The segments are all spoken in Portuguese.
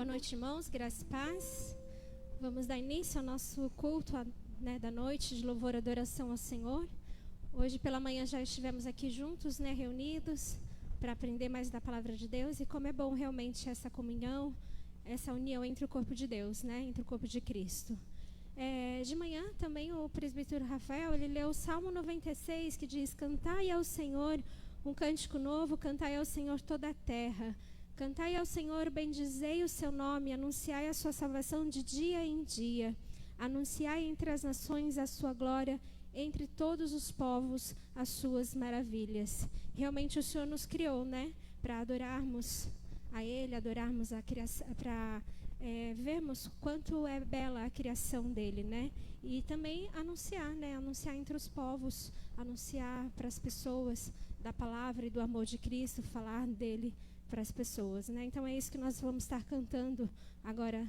Boa noite, irmãos, graça e paz. Vamos dar início ao nosso culto da noite de louvor e adoração ao Senhor. Hoje pela manhã já estivemos aqui juntos, reunidos, para aprender mais da palavra de Deus. E como é bom realmente essa comunhão, essa união entre o corpo de Deus, entre o corpo de Cristo. De manhã também o presbítero Rafael, ele leu o Salmo 96, que diz: Cantai ao Senhor um cântico novo, cantai ao Senhor toda a terra. Cantai ao Senhor, bendizei o seu nome, anunciai a sua salvação de dia em dia. Anunciai entre as nações a sua glória, entre todos os povos as suas maravilhas. Realmente o Senhor nos criou, para adorarmos a Ele, adorarmos a criação, para vermos quanto é bela a criação dele, E também anunciar entre os povos, anunciar para as pessoas da palavra e do amor de Cristo, falar dele para as pessoas, Então é isso que nós vamos estar cantando agora.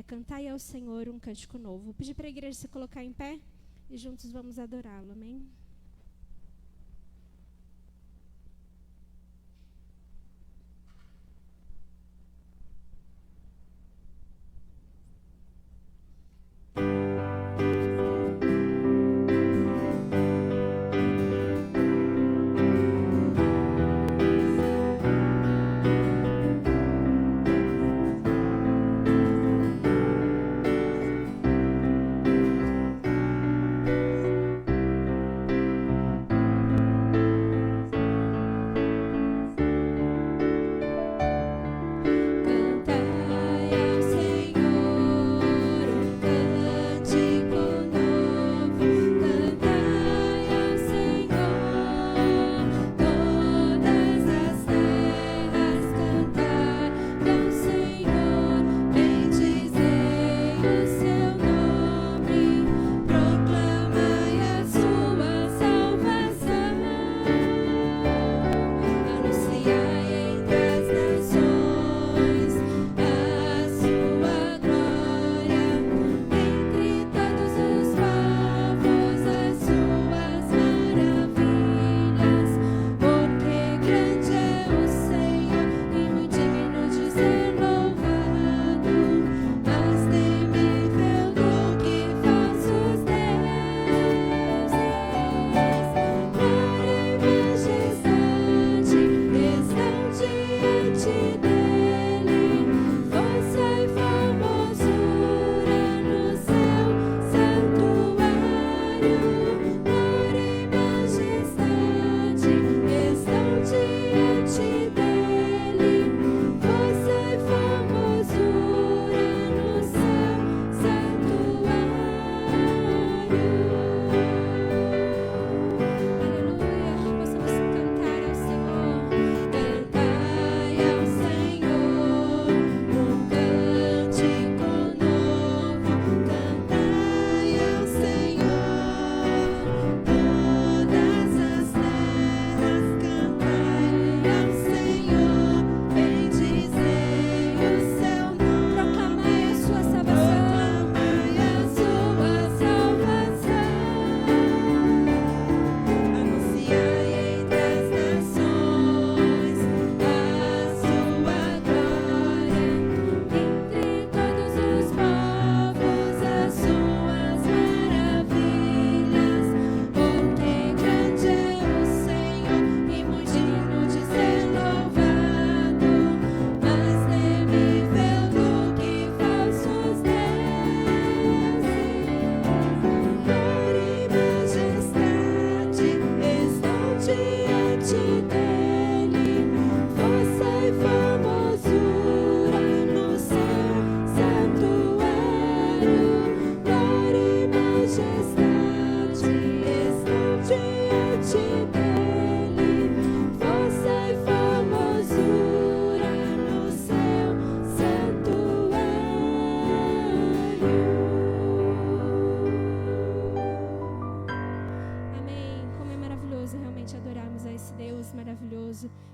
Cantai ao Senhor um cântico novo. Vou pedir para a igreja se colocar em pé e juntos vamos adorá-lo, amém?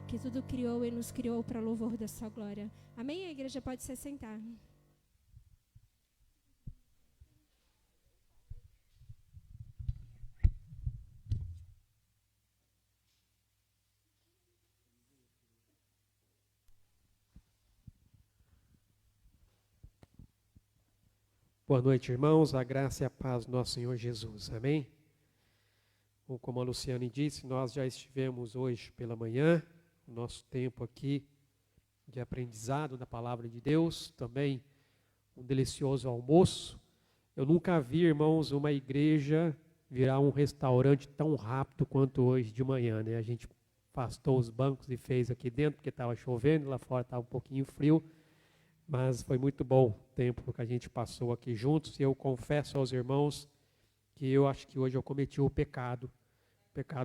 Que tudo criou e nos criou para louvor da sua glória. Amém? A igreja pode se assentar. Boa noite, irmãos. A graça e a paz do nosso Senhor Jesus. Amém? Bom, como a Luciane disse, nós já estivemos hoje pela manhã, o nosso tempo aqui de aprendizado da palavra de Deus, também um delicioso almoço. Eu nunca vi, irmãos, uma igreja virar um restaurante tão rápido quanto hoje de manhã, né? A gente afastou os bancos e fez aqui dentro, porque estava chovendo, lá fora estava um pouquinho frio. Mas foi muito bom o tempo que a gente passou aqui juntos. E eu confesso aos irmãos que eu acho que hoje eu cometi o pecado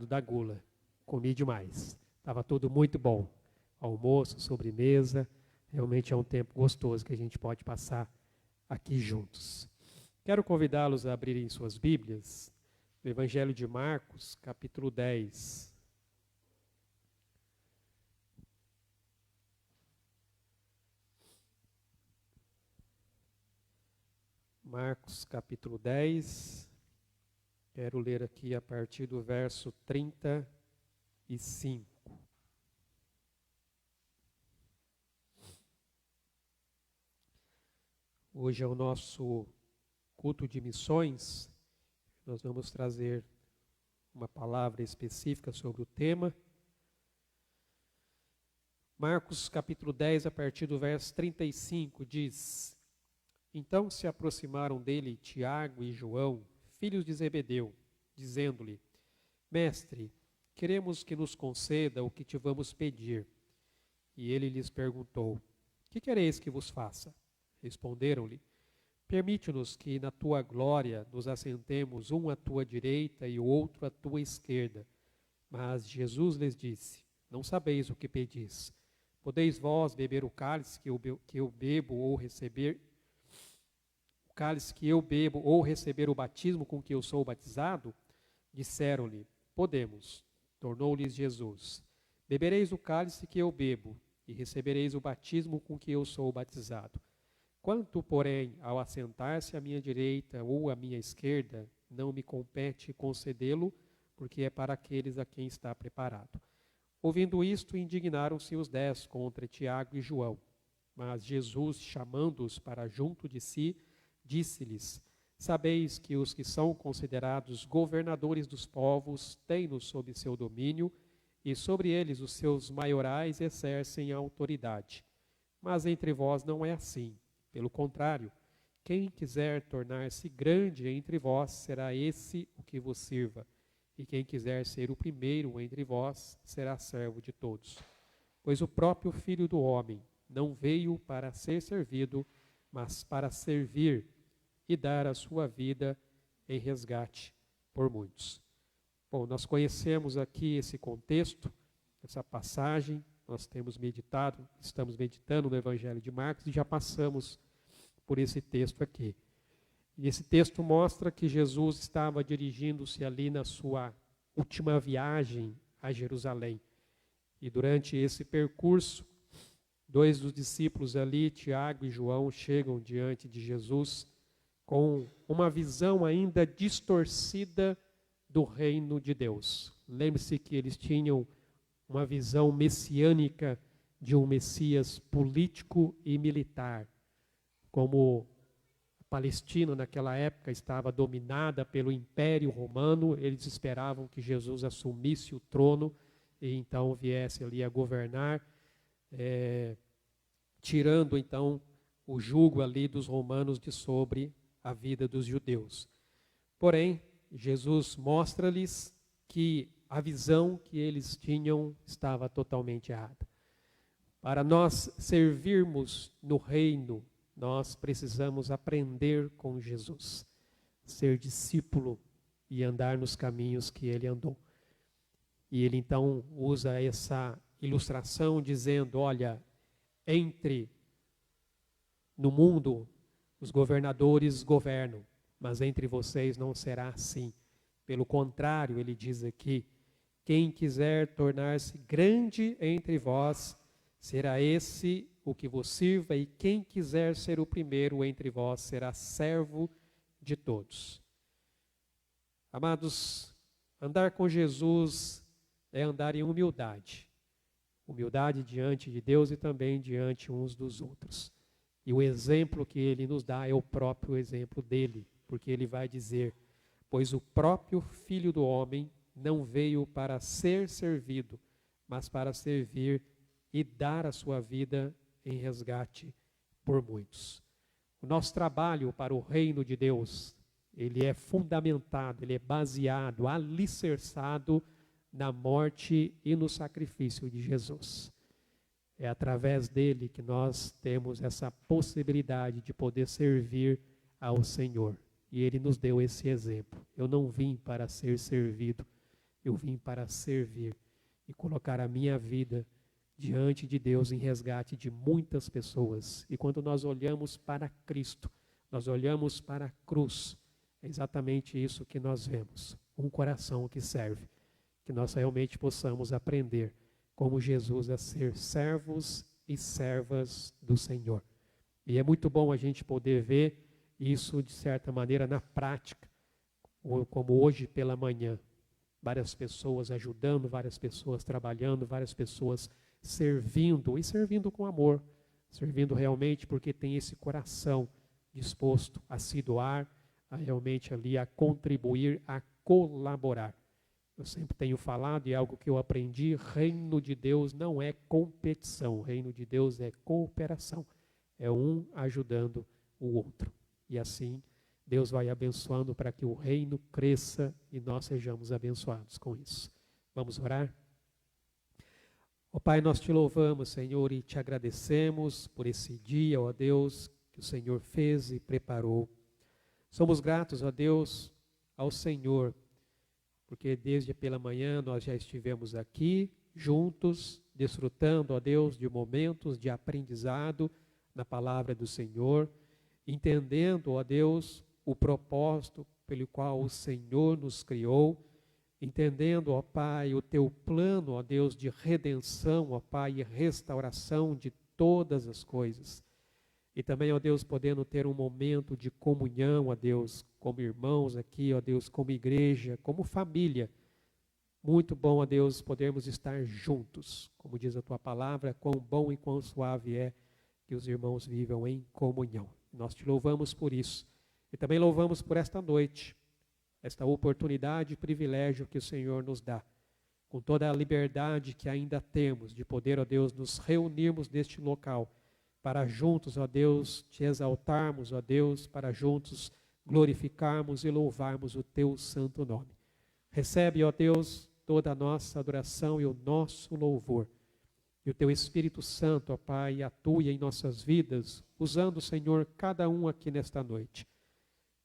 da gula. Comi demais. Estava tudo muito bom. Almoço, sobremesa. Realmente é um tempo gostoso que a gente pode passar aqui juntos. Quero convidá-los a abrirem suas Bíblias no Evangelho de Marcos, capítulo 10. Marcos capítulo 10, quero ler aqui a partir do verso 35. Hoje é o nosso culto de missões. Nós vamos trazer uma palavra específica sobre o tema. Marcos capítulo 10, a partir do verso 35, diz: Então se aproximaram dele Tiago e João, filhos de Zebedeu, dizendo-lhe: Mestre, queremos que nos conceda o que te vamos pedir. E ele lhes perguntou: Que quereis que vos faça? Responderam-lhe: Permite-nos que na tua glória nos assentemos um à tua direita e o outro à tua esquerda. Mas Jesus lhes disse: Não sabeis o que pedis. Podeis vós beber o cálice que eu bebo ou receber o cálice que eu bebo ou receber o batismo com que eu sou batizado? Disseram-lhe: Podemos. Tornou-lhes Jesus: Bebereis o cálice que eu bebo e recebereis o batismo com que eu sou batizado. Quanto, porém, ao assentar-se à minha direita ou à minha esquerda, não me compete concedê-lo, porque é para aqueles a quem está preparado. Ouvindo isto, indignaram-se os 10 contra Tiago e João. Mas Jesus, chamando-os para junto de si, disse-lhes: Sabeis que os que são considerados governadores dos povos têm-nos sob seu domínio, e sobre eles os seus maiorais exercem a autoridade. Mas entre vós não é assim. Pelo contrário, quem quiser tornar-se grande entre vós, será esse o que vos sirva. E quem quiser ser o primeiro entre vós, será servo de todos. Pois o próprio Filho do Homem não veio para ser servido, mas para servir e dar a sua vida em resgate por muitos. Bom, nós conhecemos aqui esse contexto, essa passagem, nós estamos meditando no Evangelho de Marcos e já passamos por esse texto aqui. E esse texto mostra que Jesus estava dirigindo-se ali na sua última viagem a Jerusalém. E durante esse percurso, 2 dos discípulos ali, Tiago e João, chegam diante de Jesus com uma visão ainda distorcida do reino de Deus. Lembre-se que eles tinham uma visão messiânica de um Messias político e militar. Como a Palestina naquela época estava dominada pelo Império Romano, eles esperavam que Jesus assumisse o trono e então viesse ali a governar, tirando então o jugo ali dos romanos de sobre a vida dos judeus. Porém, Jesus mostra-lhes que a visão que eles tinham estava totalmente errada. Para nós servirmos no reino, nós precisamos aprender com Jesus, ser discípulo e andar nos caminhos que ele andou. E ele então usa essa ilustração dizendo: olha, no mundo os governadores governam, mas entre vocês não será assim. Pelo contrário, ele diz aqui: quem quiser tornar-se grande entre vós, será esse o que vos sirva, e quem quiser ser o primeiro entre vós, será servo de todos. Amados, andar com Jesus é andar em humildade. Humildade diante de Deus e também diante uns dos outros. E o exemplo que ele nos dá é o próprio exemplo dele, porque ele vai dizer: pois o próprio Filho do Homem não veio para ser servido, mas para servir e dar a sua vida em resgate por muitos. O nosso trabalho para o reino de Deus, ele é fundamentado, ele é baseado, alicerçado na morte e no sacrifício de Jesus. É através dele que nós temos essa possibilidade de poder servir ao Senhor. E ele nos deu esse exemplo. Eu não vim para ser servido, eu vim para servir e colocar a minha vida diante de Deus em resgate de muitas pessoas. E quando nós olhamos para Cristo, nós olhamos para a cruz, é exatamente isso que nós vemos. Um coração que serve. Que nós realmente possamos aprender como Jesus a ser servos e servas do Senhor. E é muito bom a gente poder ver isso, de certa maneira, na prática, como hoje pela manhã. Várias pessoas ajudando, várias pessoas trabalhando, várias pessoas servindo, e servindo com amor, servindo realmente porque tem esse coração disposto a se doar, a realmente ali a contribuir, a colaborar. Eu sempre tenho falado, e é algo que eu aprendi: reino de Deus não é competição, reino de Deus é cooperação, é um ajudando o outro. E assim Deus vai abençoando para que o reino cresça e nós sejamos abençoados com isso. Vamos orar? Ó Pai, nós te louvamos, Senhor, e te agradecemos por esse dia, ó Deus, que o Senhor fez e preparou. Somos gratos, ó Deus, ao Senhor, porque desde pela manhã nós já estivemos aqui juntos, desfrutando, ó Deus, de momentos de aprendizado na palavra do Senhor, entendendo, ó Deus, o propósito pelo qual o Senhor nos criou, entendendo, ó Pai, o teu plano, ó Deus, de redenção, ó Pai, e restauração de todas as coisas. E também, ó Deus, podendo ter um momento de comunhão, ó Deus, como irmãos aqui, ó Deus, como igreja, como família. Muito bom, ó Deus, podermos estar juntos. Como diz a tua palavra, quão bom e quão suave é que os irmãos vivam em comunhão. Nós te louvamos por isso. E também louvamos por esta noite, esta oportunidade e privilégio que o Senhor nos dá, com toda a liberdade que ainda temos de poder, ó Deus, nos reunirmos neste local, para juntos, ó Deus, te exaltarmos, ó Deus, para juntos glorificarmos e louvarmos o teu santo nome. Recebe, ó Deus, toda a nossa adoração e o nosso louvor. E o teu Espírito Santo, ó Pai, atue em nossas vidas, usando, Senhor, cada um aqui nesta noite.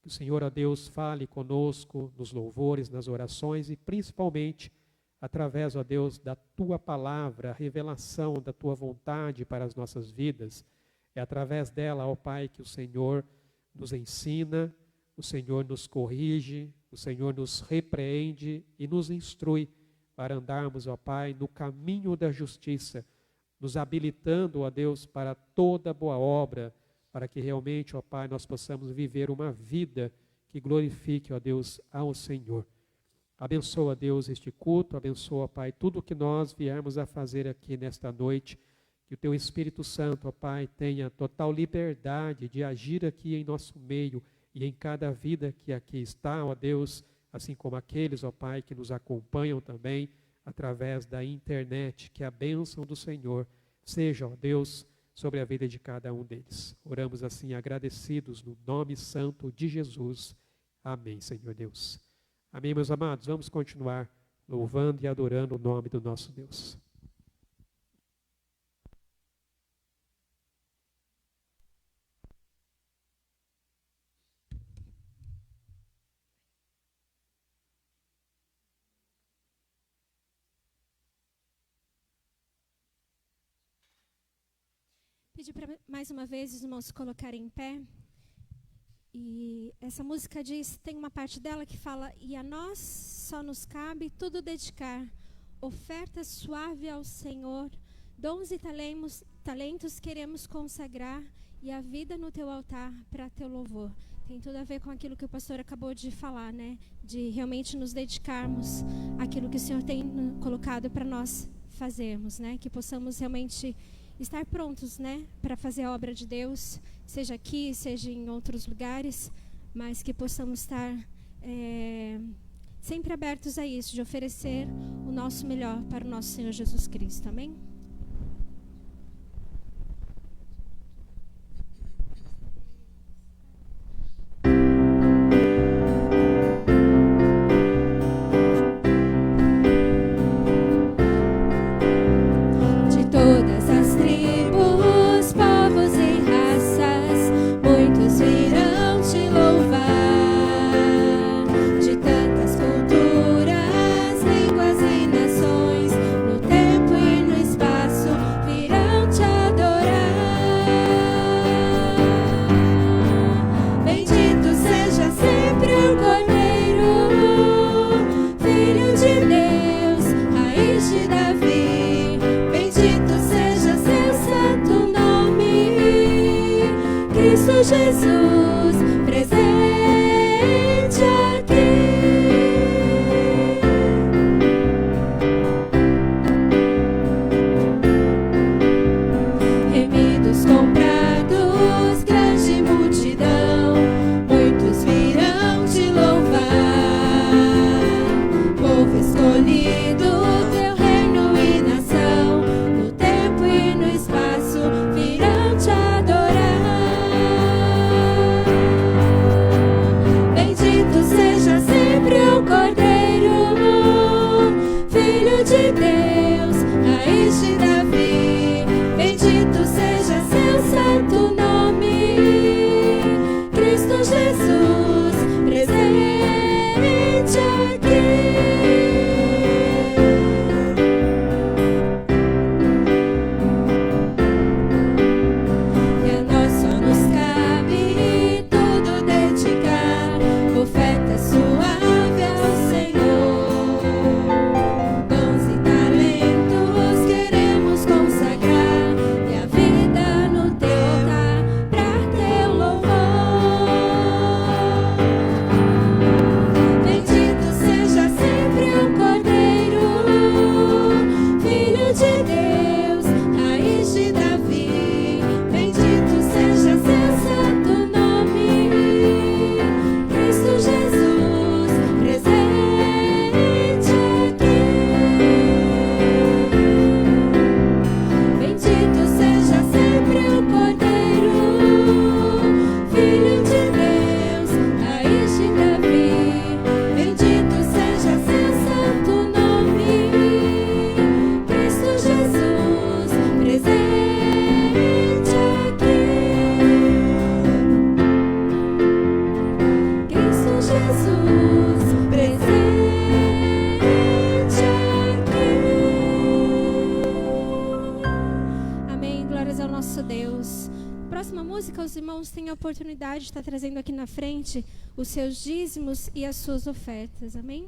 Que o Senhor, ó Deus, fale conosco nos louvores, nas orações e principalmente através, ó Deus, da tua palavra, a revelação da tua vontade para as nossas vidas. É através dela, ó Pai, que o Senhor nos ensina, o Senhor nos corrige, o Senhor nos repreende e nos instrui para andarmos, ó Pai, no caminho da justiça, nos habilitando, ó Deus, para toda boa obra, para que realmente, ó Pai, nós possamos viver uma vida que glorifique, ó Deus, ao Senhor. Abençoa, Deus, este culto, abençoa, Pai, tudo o que nós viermos a fazer aqui nesta noite, que o Teu Espírito Santo, ó Pai, tenha total liberdade de agir aqui em nosso meio e em cada vida que aqui está, ó Deus, assim como aqueles, ó Pai, que nos acompanham também através da internet, que a bênção do Senhor seja, ó Deus, sobre a vida de cada um deles. Oramos assim agradecidos no nome santo de Jesus. Amém, Senhor Deus. Amém, meus amados. Vamos continuar louvando e adorando o nome do nosso Deus. Pedir para mais uma vez os irmãos se colocarem em pé. E essa música diz, tem uma parte dela que fala: e a nós só nos cabe tudo dedicar, oferta suave ao Senhor, dons e talentos queremos consagrar, e a vida no teu altar para teu louvor. Tem tudo a ver com aquilo que o pastor acabou de falar, né? De realmente nos dedicarmos àquilo que o Senhor tem colocado para nós fazermos, né? Que possamos realmente estar prontos, né, para fazer a obra de Deus, seja aqui, seja em outros lugares, mas que possamos estar sempre abertos a isso, de oferecer o nosso melhor para o nosso Senhor Jesus Cristo. Amém? Jesus presente aqui, remidos comprados, grande multidão, muitos virão te louvar, povo escolhido, teu reino e nação, no tempo e no espaço virão te adorar. Seja sempre o Cordeiro, Filho de Deus, raiz de Davi. Bendito seja seu santo nome, Cristo Jesus, presente aqui. E a nós só nos cabe tudo dedicar, oferta suave ao Senhor, dons e talentos queremos consagrar, e a vida no teu altar pra teu louvor. Bendito seja sempre o Cordeiro, Filho de Deus, raiz de Davi. Bendito seja seu santo nome, Cristo Jesus, presente aqui. Bendito seja sempre o Cordeiro, Filho de Deus, raiz de Davi. Bendito seja seu santo nome, Cristo Jesus, presente aqui. Cristo Jesus, presente aqui. Amém. Glórias ao nosso Deus. Próxima música, os irmãos têm a oportunidade de estar trazendo aqui na frente os seus dízimos e as suas ofertas. Amém?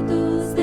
Todos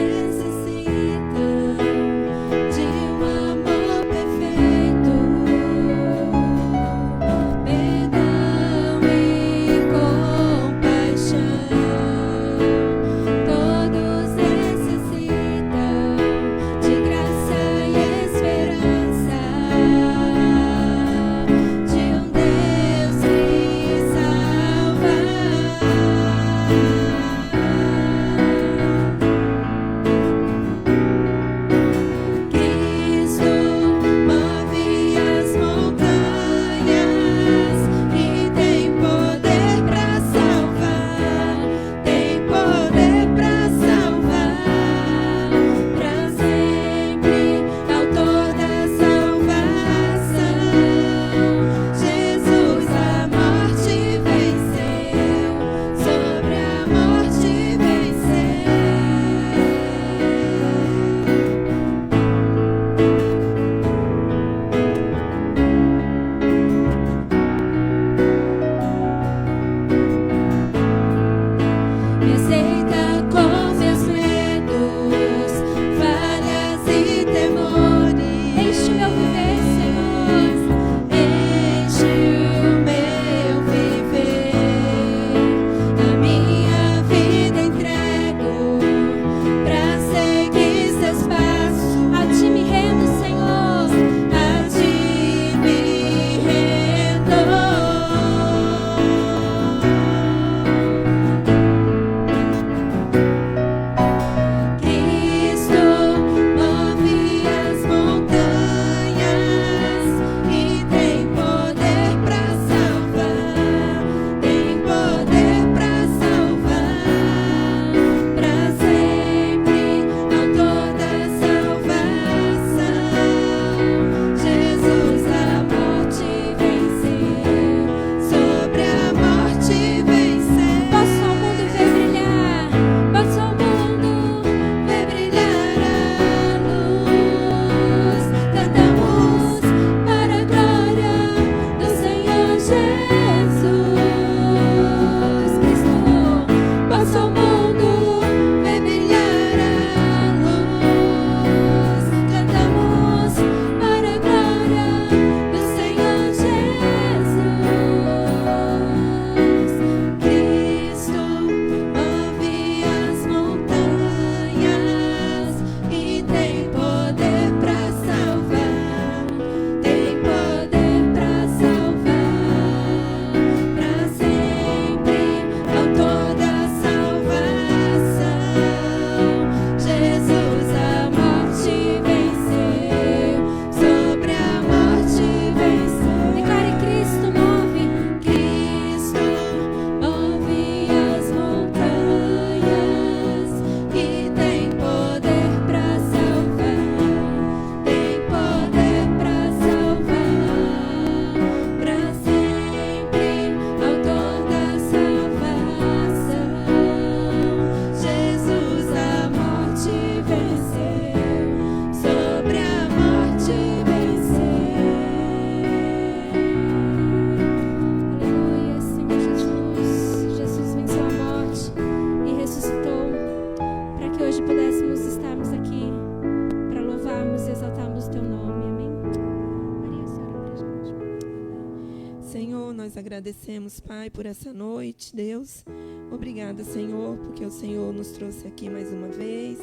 agradecemos, Pai, por essa noite, Deus. Obrigada, Senhor, porque o Senhor nos trouxe aqui mais uma vez.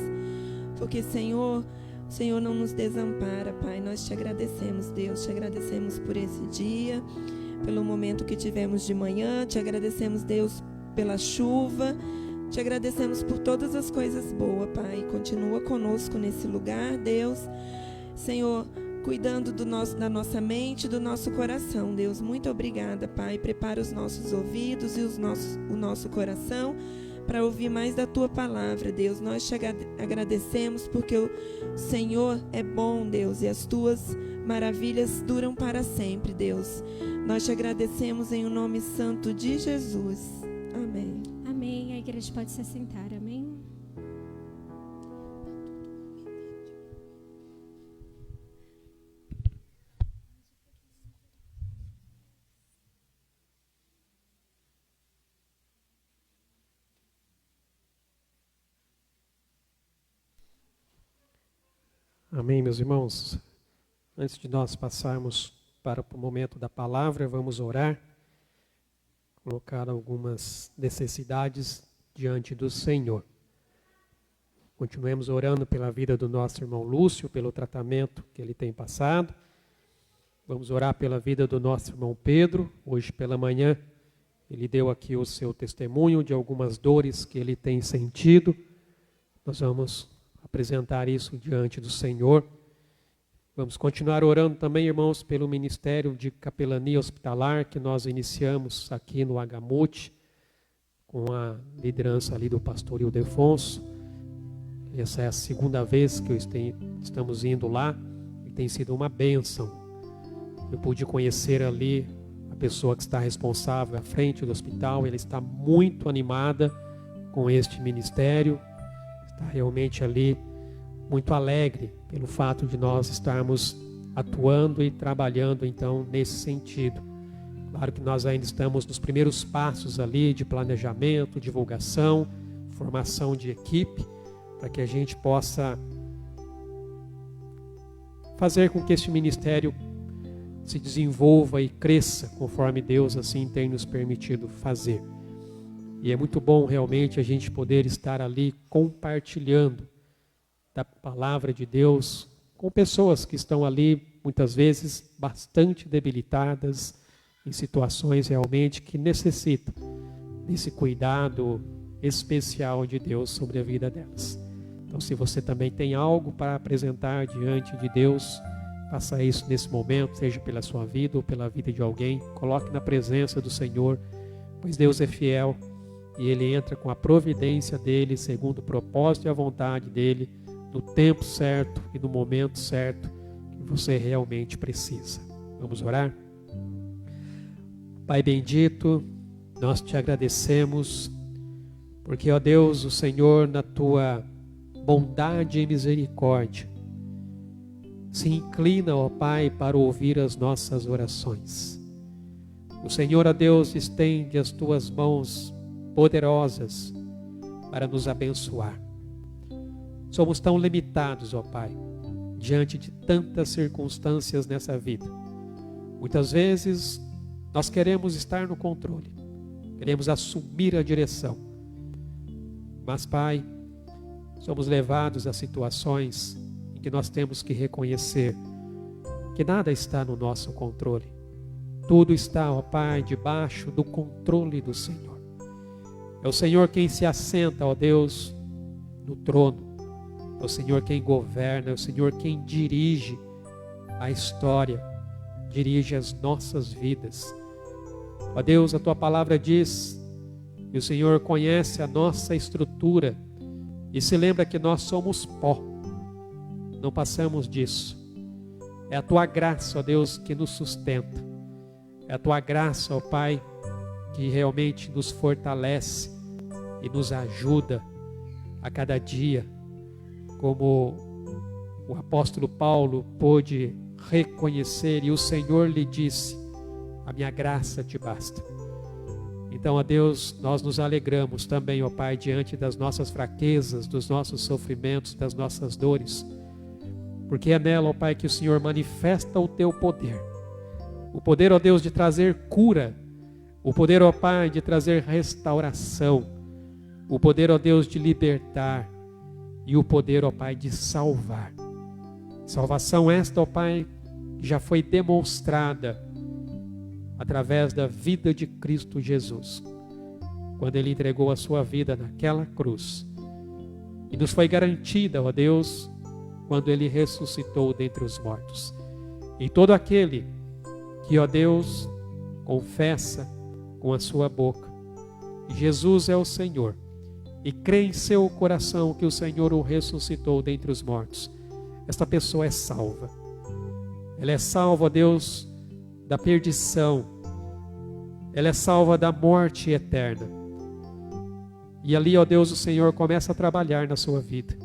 Porque, Senhor, o Senhor não nos desampara, Pai. Nós te agradecemos, Deus. Te agradecemos por esse dia, pelo momento que tivemos de manhã. Te agradecemos, Deus, pela chuva. Te agradecemos por todas as coisas boas, Pai. Continua conosco nesse lugar, Deus. Senhor, cuidando da nossa mente, do nosso coração, Deus. Muito obrigada, Pai. Prepara os nossos ouvidos e o nosso coração para ouvir mais da Tua palavra, Deus. Nós te agradecemos porque o Senhor é bom, Deus, e as Tuas maravilhas duram para sempre, Deus. Nós te agradecemos em o nome santo de Jesus. Amém. Amém. A igreja pode se assentar. Amém. Amém, meus irmãos. Antes de nós passarmos para o momento da palavra, vamos orar, colocar algumas necessidades diante do Senhor. Continuemos orando pela vida do nosso irmão Lúcio, pelo tratamento que ele tem passado. Vamos orar pela vida do nosso irmão Pedro. Hoje pela manhã ele deu aqui o seu testemunho de algumas dores que ele tem sentido. Nós vamos apresentar isso diante do Senhor. Vamos continuar orando também, irmãos, pelo ministério de capelania hospitalar que nós iniciamos aqui no Agamute, com a liderança ali do pastor Ildefonso. Essa é a segunda vez que estamos indo lá e tem sido uma bênção. Eu pude conhecer ali a pessoa que está responsável à frente do hospital. Ela está muito animada com este ministério. Está realmente ali muito alegre pelo fato de nós estarmos atuando e trabalhando então nesse sentido. Claro que nós ainda estamos nos primeiros passos ali de planejamento, divulgação, formação de equipe, para que a gente possa fazer com que este ministério se desenvolva e cresça conforme Deus assim tem nos permitido fazer. E é muito bom realmente a gente poder estar ali compartilhando da palavra de Deus com pessoas que estão ali muitas vezes bastante debilitadas, em situações realmente que necessitam desse cuidado especial de Deus sobre a vida delas. Então, se você também tem algo para apresentar diante de Deus, faça isso nesse momento, seja pela sua vida ou pela vida de alguém. Coloque na presença do Senhor, pois Deus é fiel. E Ele entra com a providência dEle, segundo o propósito e a vontade dEle, no tempo certo e no momento certo que você realmente precisa. Vamos orar? Pai bendito, nós te agradecemos, porque, ó Deus, o Senhor, na tua bondade e misericórdia, se inclina, ó Pai, para ouvir as nossas orações. O Senhor, ó Deus, estende as tuas mãos poderosas para nos abençoar. Somos tão limitados, ó Pai, diante de tantas circunstâncias nessa vida. Muitas vezes nós queremos estar no controle, queremos assumir a direção. Mas, Pai, somos levados a situações em que nós temos que reconhecer que nada está no nosso controle. Tudo está, ó Pai, debaixo do controle do Senhor. É o Senhor quem se assenta, ó Deus, no trono. É o Senhor quem governa, é o Senhor quem dirige a história, dirige as nossas vidas. Ó Deus, a Tua palavra diz que o Senhor conhece a nossa estrutura e se lembra que nós somos pó. Não passamos disso. É a Tua graça, ó Deus, que nos sustenta. É a Tua graça, ó Pai, que realmente nos fortalece e nos ajuda a cada dia, como o apóstolo Paulo pôde reconhecer e o Senhor lhe disse: a minha graça te basta. Então, ó Deus, nós nos alegramos também, ó Pai, diante das nossas fraquezas, dos nossos sofrimentos, das nossas dores, porque é nela, ó Pai, que o Senhor manifesta o Teu poder. O poder, ó Deus, de trazer cura O poder, ó Pai, de trazer restauração. O poder, ó Deus, de libertar. E o poder, ó Pai, de salvar. Salvação esta, ó Pai, já foi demonstrada através da vida de Cristo Jesus, quando Ele entregou a sua vida naquela cruz. E nos foi garantida, ó Deus, quando Ele ressuscitou dentre os mortos. E todo aquele que, ó Deus, confessa com a sua boca que Jesus é o Senhor e crê em seu coração que o Senhor o ressuscitou dentre os mortos, esta pessoa é salva. Ela é salva, ó Deus, da perdição. Ela é salva da morte eterna. E ali, ó Deus, o Senhor começa a trabalhar na sua vida.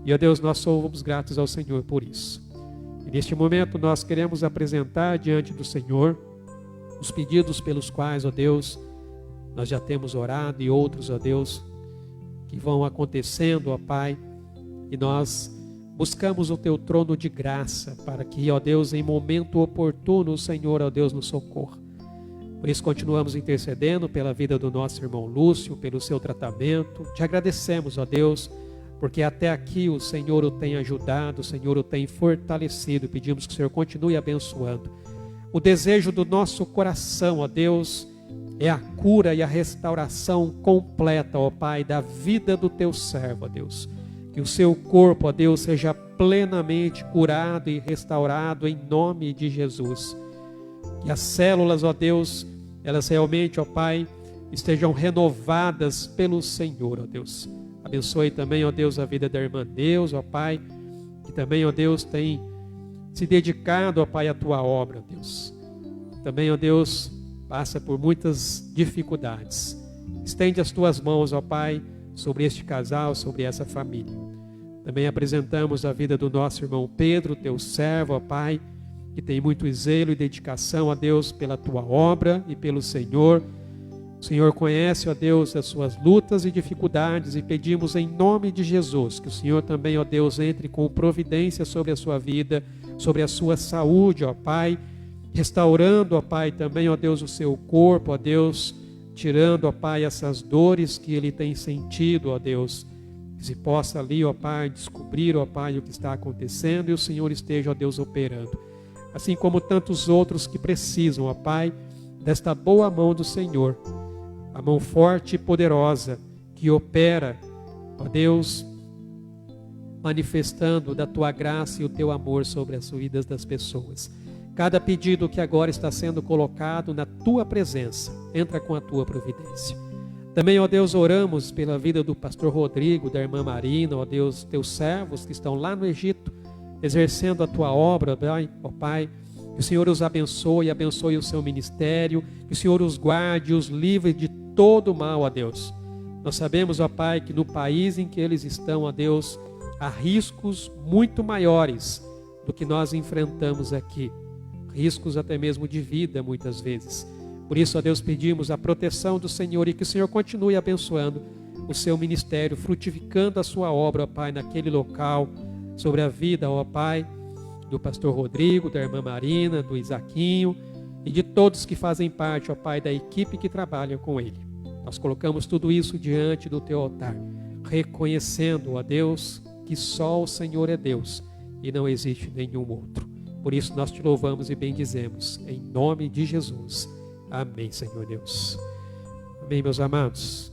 E, ó Deus, nós somos gratos ao Senhor por isso. E neste momento nós queremos apresentar diante do Senhor os pedidos pelos quais, ó Deus, nós já temos orado, e outros, ó Deus, que vão acontecendo, ó Pai, e nós buscamos o Teu trono de graça para que, ó Deus, em momento oportuno, o Senhor, ó Deus, nos socorra. Por isso continuamos intercedendo pela vida do nosso irmão Lúcio, pelo seu tratamento. Te agradecemos, ó Deus, porque até aqui o Senhor o tem ajudado, o Senhor o tem fortalecido. Pedimos que o Senhor continue abençoando. O desejo do nosso coração, ó Deus, é a cura e a restauração completa, ó Pai, da vida do Teu servo, ó Deus. Que o seu corpo, ó Deus, seja plenamente curado e restaurado em nome de Jesus. Que as células, ó Deus, elas realmente, ó Pai, estejam renovadas pelo Senhor, ó Deus. Abençoe também, ó Deus, a vida da irmã Deus, ó Pai, que também, ó Deus, tem se dedicado, ó Pai, à Tua obra, ó Deus. Também, ó Deus, passa por muitas dificuldades. Estende as Tuas mãos, ó Pai, sobre este casal, sobre essa família. Também apresentamos a vida do nosso irmão Pedro, Teu servo, ó Pai, que tem muito zelo e dedicação, ó Deus, pela Tua obra e pelo Senhor. O Senhor conhece, ó Deus, as suas lutas e dificuldades, e pedimos em nome de Jesus que o Senhor também, ó Deus, entre com providência sobre a sua vida, sobre a sua saúde, ó Pai, restaurando, ó Pai, também, ó Deus, o seu corpo, ó Deus, tirando, ó Pai, essas dores que ele tem sentido, ó Deus, que se possa ali, ó Pai, descobrir, ó Pai, o que está acontecendo e o Senhor esteja, ó Deus, operando. Assim como tantos outros que precisam, ó Pai, desta boa mão do Senhor, a mão forte e poderosa que opera, ó Deus, manifestando da Tua graça e o Teu amor sobre as vidas das pessoas. Cada pedido que agora está sendo colocado na Tua presença, entra com a Tua providência. Também, ó Deus, oramos pela vida do pastor Rodrigo, da irmã Marina, ó Deus, Teus servos que estão lá no Egito, exercendo a Tua obra, ó Pai. Que o Senhor os abençoe, abençoe o seu ministério, que o Senhor os guarde, os livre de todo mal, ó Deus. Nós sabemos, ó Pai, que no país em que eles estão, ó Deus, há riscos muito maiores do que nós enfrentamos aqui. Riscos até mesmo de vida, muitas vezes. Por isso, ó Deus, pedimos a proteção do Senhor e que o Senhor continue abençoando o seu ministério, frutificando a sua obra, ó Pai, naquele local, sobre a vida, ó Pai, do pastor Rodrigo, da irmã Marina, do Isaquinho e de todos que fazem parte, ó Pai, da equipe que trabalha com ele. Nós colocamos tudo isso diante do Teu altar, reconhecendo, ó Deus, que só o Senhor é Deus e não existe nenhum outro. Por isso nós Te louvamos e bendizemos, em nome de Jesus. Amém, Senhor Deus. Amém, meus amados.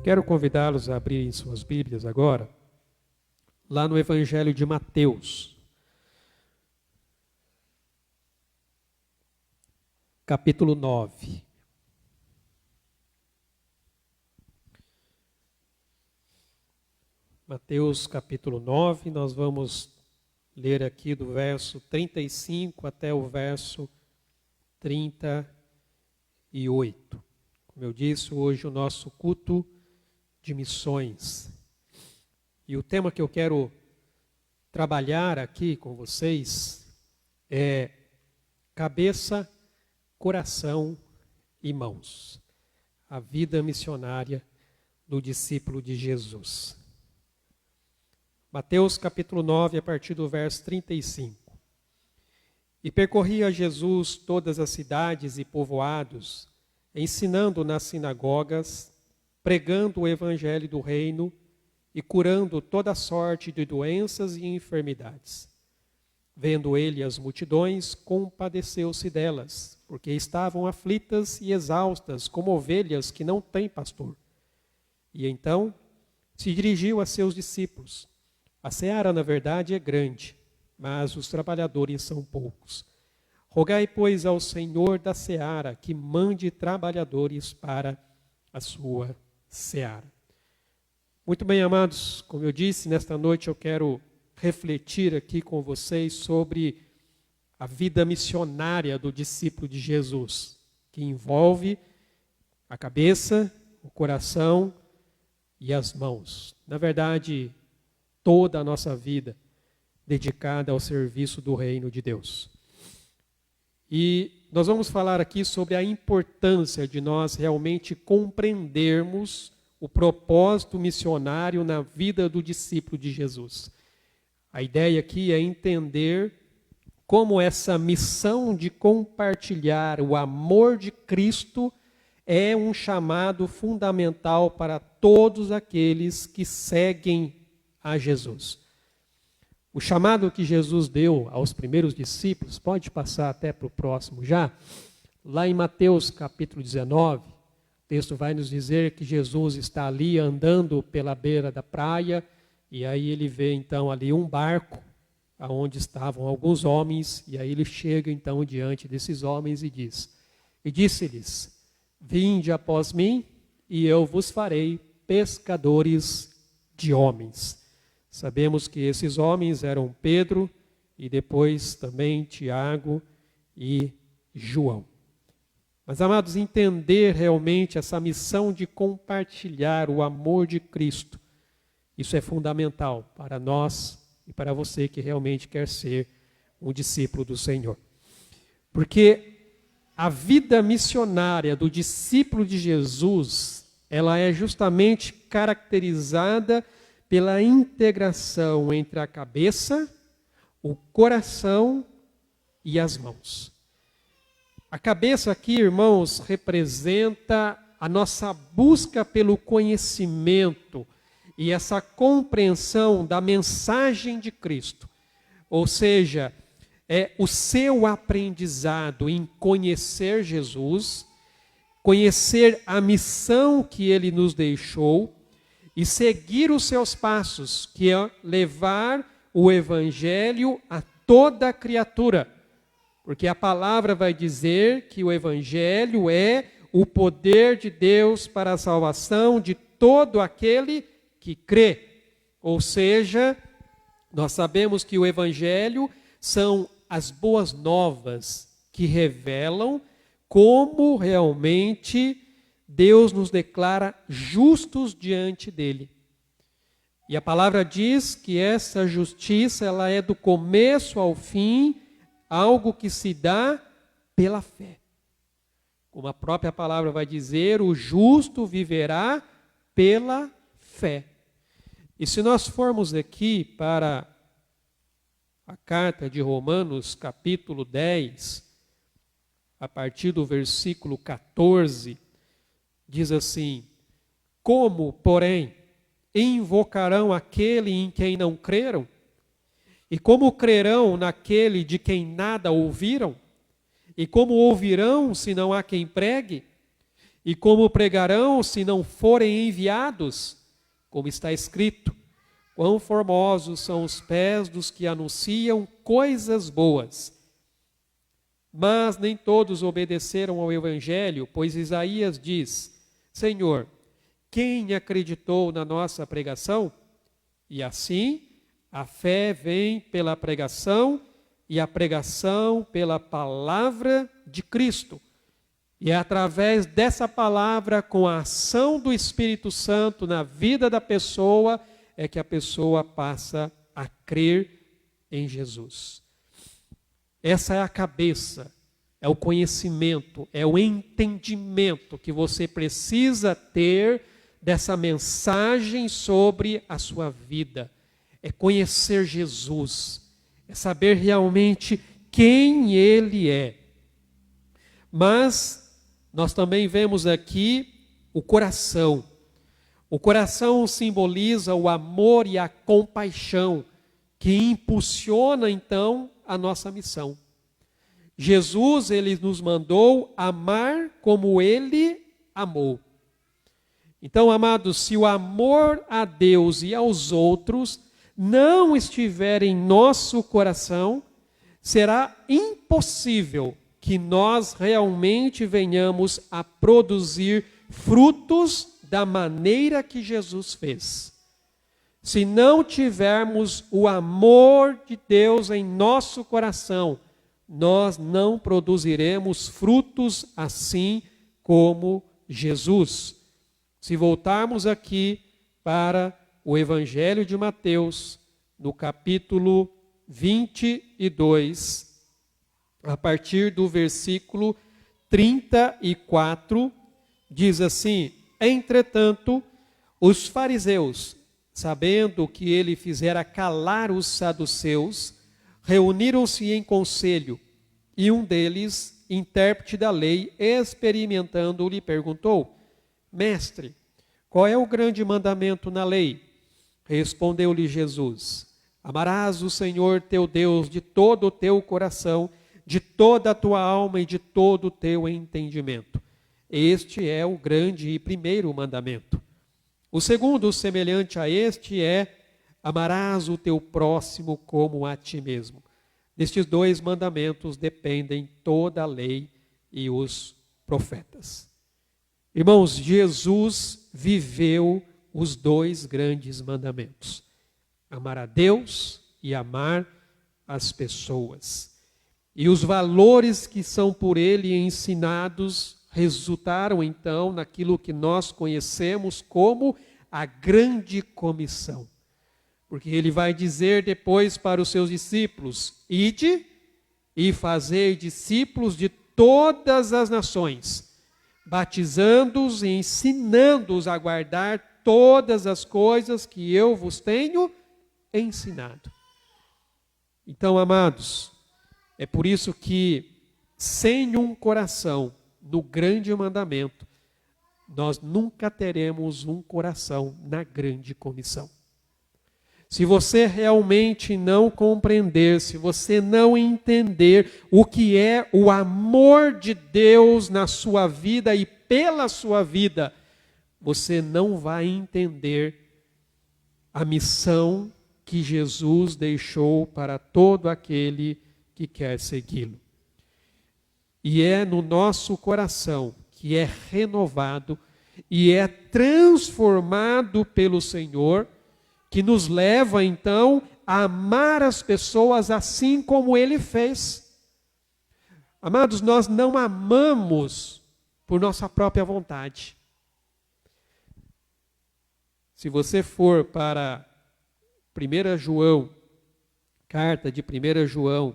Quero convidá-los a abrirem suas Bíblias agora, lá no Evangelho de Mateus, capítulo 9. Mateus capítulo 9, nós vamos ler aqui do verso 35 até o verso 38. Como eu disse, hoje o nosso culto de missões. E o tema que eu quero trabalhar aqui com vocês é cabeça, coração e mãos. A vida missionária do discípulo de Jesus. Mateus capítulo 9, a partir do verso 35. E percorria Jesus todas as cidades e povoados, ensinando nas sinagogas, pregando o evangelho do reino e curando toda sorte de doenças e enfermidades. Vendo ele as multidões, compadeceu-se delas, porque estavam aflitas e exaustas, como ovelhas que não têm pastor. E então se dirigiu a seus discípulos: a seara, na verdade, é grande, mas os trabalhadores são poucos. Rogai, pois, ao Senhor da seara que mande trabalhadores para a sua seara. Muito bem, amados, como eu disse, nesta noite eu quero refletir aqui com vocês sobre a vida missionária do discípulo de Jesus, que envolve a cabeça, o coração e as mãos. Na verdade, toda a nossa vida dedicada ao serviço do reino de Deus. E nós vamos falar aqui sobre a importância de nós realmente compreendermos o propósito missionário na vida do discípulo de Jesus. A ideia aqui é entender como essa missão de compartilhar o amor de Cristo é um chamado fundamental para todos aqueles que seguem a Jesus. O chamado que Jesus deu aos primeiros discípulos, pode passar até para o próximo já, lá em Mateus capítulo 19, o texto vai nos dizer que Jesus está ali andando pela beira da praia, e aí ele vê então ali um barco, onde estavam alguns homens, e aí ele chega então diante desses homens e diz: e disse-lhes: vinde após mim, e eu vos farei pescadores de homens. Sabemos que esses homens eram Pedro e depois também Tiago e João. Mas, amados, entender realmente essa missão de compartilhar o amor de Cristo, isso é fundamental para nós e para você que realmente quer ser um discípulo do Senhor. Porque a vida missionária do discípulo de Jesus, ela é justamente caracterizada pela integração entre a cabeça, o coração e as mãos. A cabeça aqui, irmãos, representa a nossa busca pelo conhecimento e essa compreensão da mensagem de Cristo. Ou seja, é o seu aprendizado em conhecer Jesus, conhecer a missão que ele nos deixou, e seguir os seus passos, que é levar o evangelho a toda criatura. Porque a palavra vai dizer que o evangelho é o poder de Deus para a salvação de todo aquele que crê. Ou seja, nós sabemos que o evangelho são as boas novas que revelam como realmente Deus nos declara justos diante dele. E a palavra diz que essa justiça, ela é do começo ao fim, algo que se dá pela fé. Como a própria palavra vai dizer, o justo viverá pela fé. E se nós formos aqui para a carta de Romanos, capítulo 10, a partir do versículo 14, diz assim: como, porém, invocarão aquele em quem não creram? E como crerão naquele de quem nada ouviram? E como ouvirão se não há quem pregue? E como pregarão se não forem enviados? Como está escrito: quão formosos são os pés dos que anunciam coisas boas. Mas nem todos obedeceram ao evangelho, pois Isaías diz: Senhor, quem acreditou na nossa pregação? E assim, a fé vem pela pregação, e a pregação pela palavra de Cristo. E é através dessa palavra, com a ação do Espírito Santo na vida da pessoa, é que a pessoa passa a crer em Jesus. Essa é a cabeça, é o conhecimento, é o entendimento que você precisa ter dessa mensagem sobre a sua vida. É conhecer Jesus, é saber realmente quem Ele é. Mas nós também vemos aqui o coração. O coração simboliza o amor e a compaixão que impulsiona então a nossa missão. Jesus, ele nos mandou amar como Ele amou. Então, amados, se o amor a Deus e aos outros não estiver em nosso coração, será impossível que nós realmente venhamos a produzir frutos da maneira que Jesus fez. Se não tivermos o amor de Deus em nosso coração, nós não produziremos frutos assim como Jesus. Se voltarmos aqui para o Evangelho de Mateus, no capítulo 22, a partir do versículo 34, diz assim: entretanto, os fariseus, sabendo que ele fizera calar os saduceus, reuniram-se em conselho, e um deles, intérprete da lei, experimentando, lhe perguntou: Mestre, qual é o grande mandamento na lei? Respondeu-lhe Jesus: amarás o Senhor teu Deus de todo o teu coração, de toda a tua alma e de todo o teu entendimento. Este é o grande e primeiro mandamento. O segundo, semelhante a este, é: amarás o teu próximo como a ti mesmo. Destes dois mandamentos dependem toda a lei e os profetas. Irmãos, Jesus viveu os dois grandes mandamentos: amar a Deus e amar as pessoas. E os valores que são por ele ensinados resultaram então naquilo que nós conhecemos como a grande comissão. Porque ele vai dizer depois para os seus discípulos: ide e fazei discípulos de todas as nações, batizando-os e ensinando-os a guardar todas as coisas que eu vos tenho ensinado. Então, amados, é por isso que sem um coração no grande mandamento, nós nunca teremos um coração na grande comissão. Se você realmente não compreender, se você não entender o que é o amor de Deus na sua vida e pela sua vida, você não vai entender a missão que Jesus deixou para todo aquele que quer segui-lo. E é no nosso coração que é renovado e é transformado pelo Senhor, que nos leva então a amar as pessoas assim como Ele fez. Amados, nós não amamos por nossa própria vontade. Se você for para 1 João, carta de 1 João,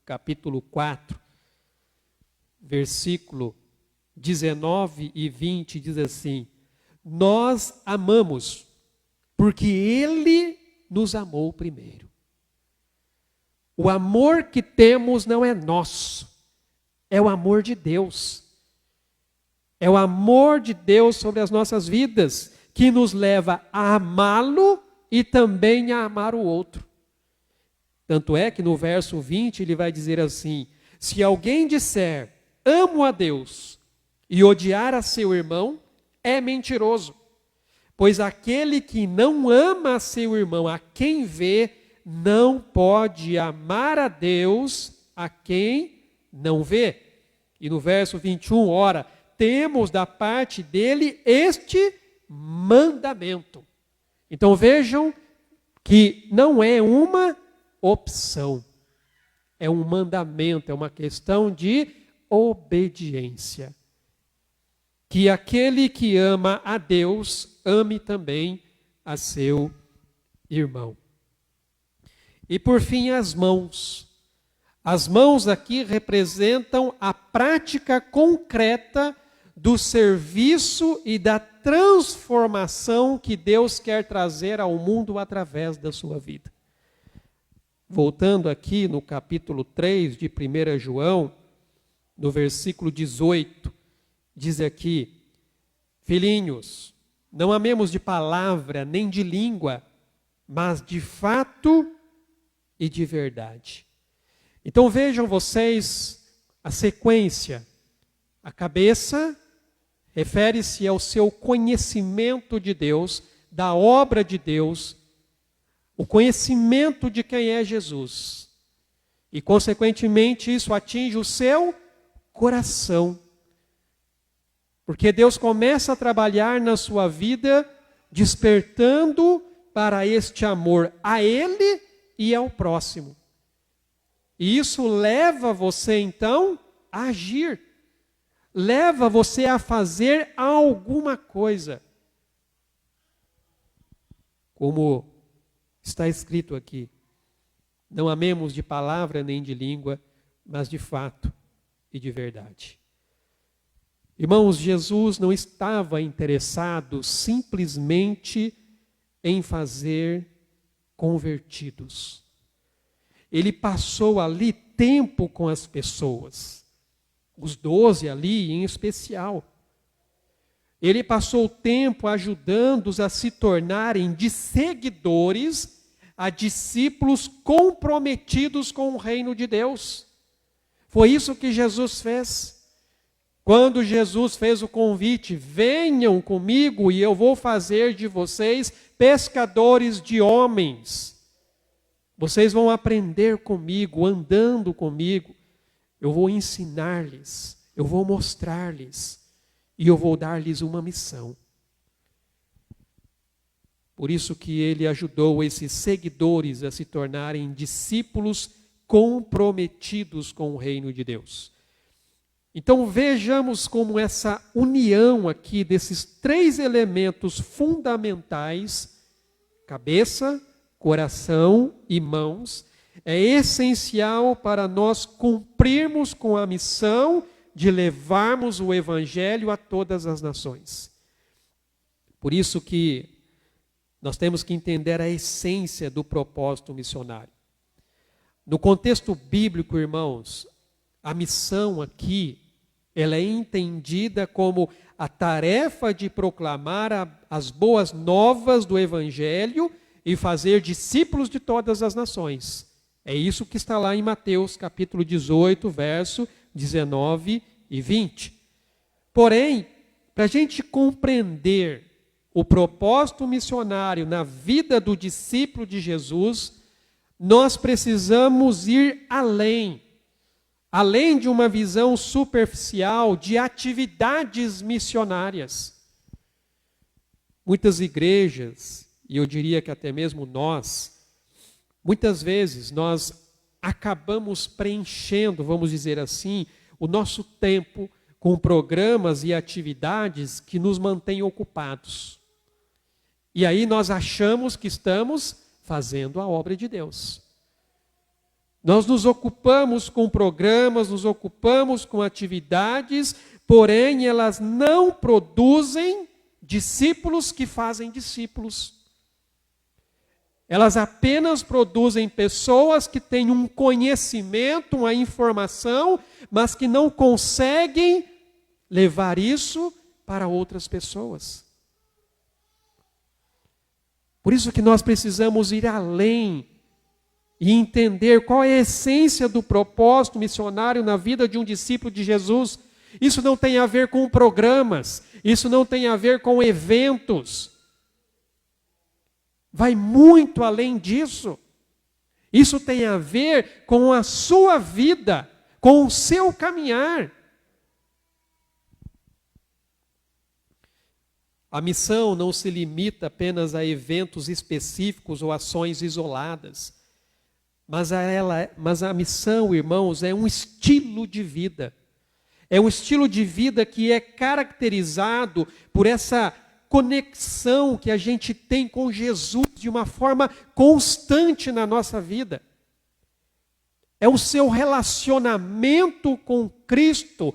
capítulo 4, versículo 19 e 20, diz assim: nós amamos porque Ele nos amou primeiro. O amor que temos não é nosso, é o amor de Deus. É o amor de Deus sobre as nossas vidas que nos leva a amá-lo e também a amar o outro. Tanto é que no verso 20 ele vai dizer assim: se alguém disser amo a Deus e odiar a seu irmão, é mentiroso. Pois aquele que não ama a seu irmão, a quem vê, não pode amar a Deus a quem não vê. E no verso 21, ora, temos da parte dele este mandamento. Então vejam que não é uma opção, é um mandamento, é uma questão de obediência. Que aquele que ama a Deus, ame também a seu irmão. E por fim, as mãos. As mãos aqui representam a prática concreta do serviço e da transformação que Deus quer trazer ao mundo através da sua vida. voltando aqui no capítulo 3 de 1 João, no versículo 18, diz aqui: filhinhos, não amemos de palavra nem de língua, mas de fato e de verdade. Então vejam vocês a sequência. A cabeça refere-se ao seu conhecimento de Deus, da obra de Deus, o conhecimento de quem é Jesus. E, consequentemente, isso atinge o seu coração. Porque Deus começa a trabalhar na sua vida, despertando para este amor a Ele e ao próximo. E isso leva você, então, a agir. Leva você a fazer alguma coisa. Como está escrito aqui: não amemos de palavra nem de língua, mas de fato e de verdade. Irmãos, Jesus não estava interessado simplesmente em fazer convertidos. Ele passou ali tempo com as pessoas, os 12 ali em especial. Ele passou tempo ajudando-os a se tornarem de seguidores a discípulos comprometidos com o reino de Deus. Foi isso que Jesus fez. Quando Jesus fez o convite: venham comigo e eu vou fazer de vocês pescadores de homens. Vocês vão aprender comigo, andando comigo. Eu vou ensinar-lhes, eu vou mostrar-lhes e eu vou dar-lhes uma missão. Por isso que ele ajudou esses seguidores a se tornarem discípulos comprometidos com o reino de Deus. Então vejamos como essa união aqui desses 3 elementos fundamentais, cabeça, coração e mãos, é essencial para nós cumprirmos com a missão de levarmos o Evangelho a todas as nações. Por isso que nós temos que entender a essência do propósito missionário. No contexto bíblico, irmãos, a missão aqui, ela é entendida como a tarefa de proclamar as boas novas do Evangelho e fazer discípulos de todas as nações. É isso que está lá em Mateus capítulo 18, verso 19 e 20. Porém, para a gente compreender o propósito missionário na vida do discípulo de Jesus, nós precisamos ir além de uma visão superficial de atividades missionárias. Muitas igrejas, e eu diria que até mesmo nós, muitas vezes nós acabamos preenchendo, vamos dizer assim, o nosso tempo com programas e atividades que nos mantêm ocupados. E aí nós achamos que estamos fazendo a obra de Deus. Nós nos ocupamos com programas, nos ocupamos com atividades, porém elas não produzem discípulos que fazem discípulos. Elas apenas produzem pessoas que têm um conhecimento, uma informação, mas que não conseguem levar isso para outras pessoas. Por isso que nós precisamos ir além e entender qual é a essência do propósito missionário na vida de um discípulo de Jesus. Isso não tem a ver com programas, isso não tem a ver com eventos. Vai muito além disso. Isso tem a ver com a sua vida, com o seu caminhar. A missão não se limita apenas a eventos específicos ou ações isoladas. Mas a missão, irmãos, é um estilo de vida. É um estilo de vida que é caracterizado por essa conexão que a gente tem com Jesus de uma forma constante na nossa vida. É o seu relacionamento com Cristo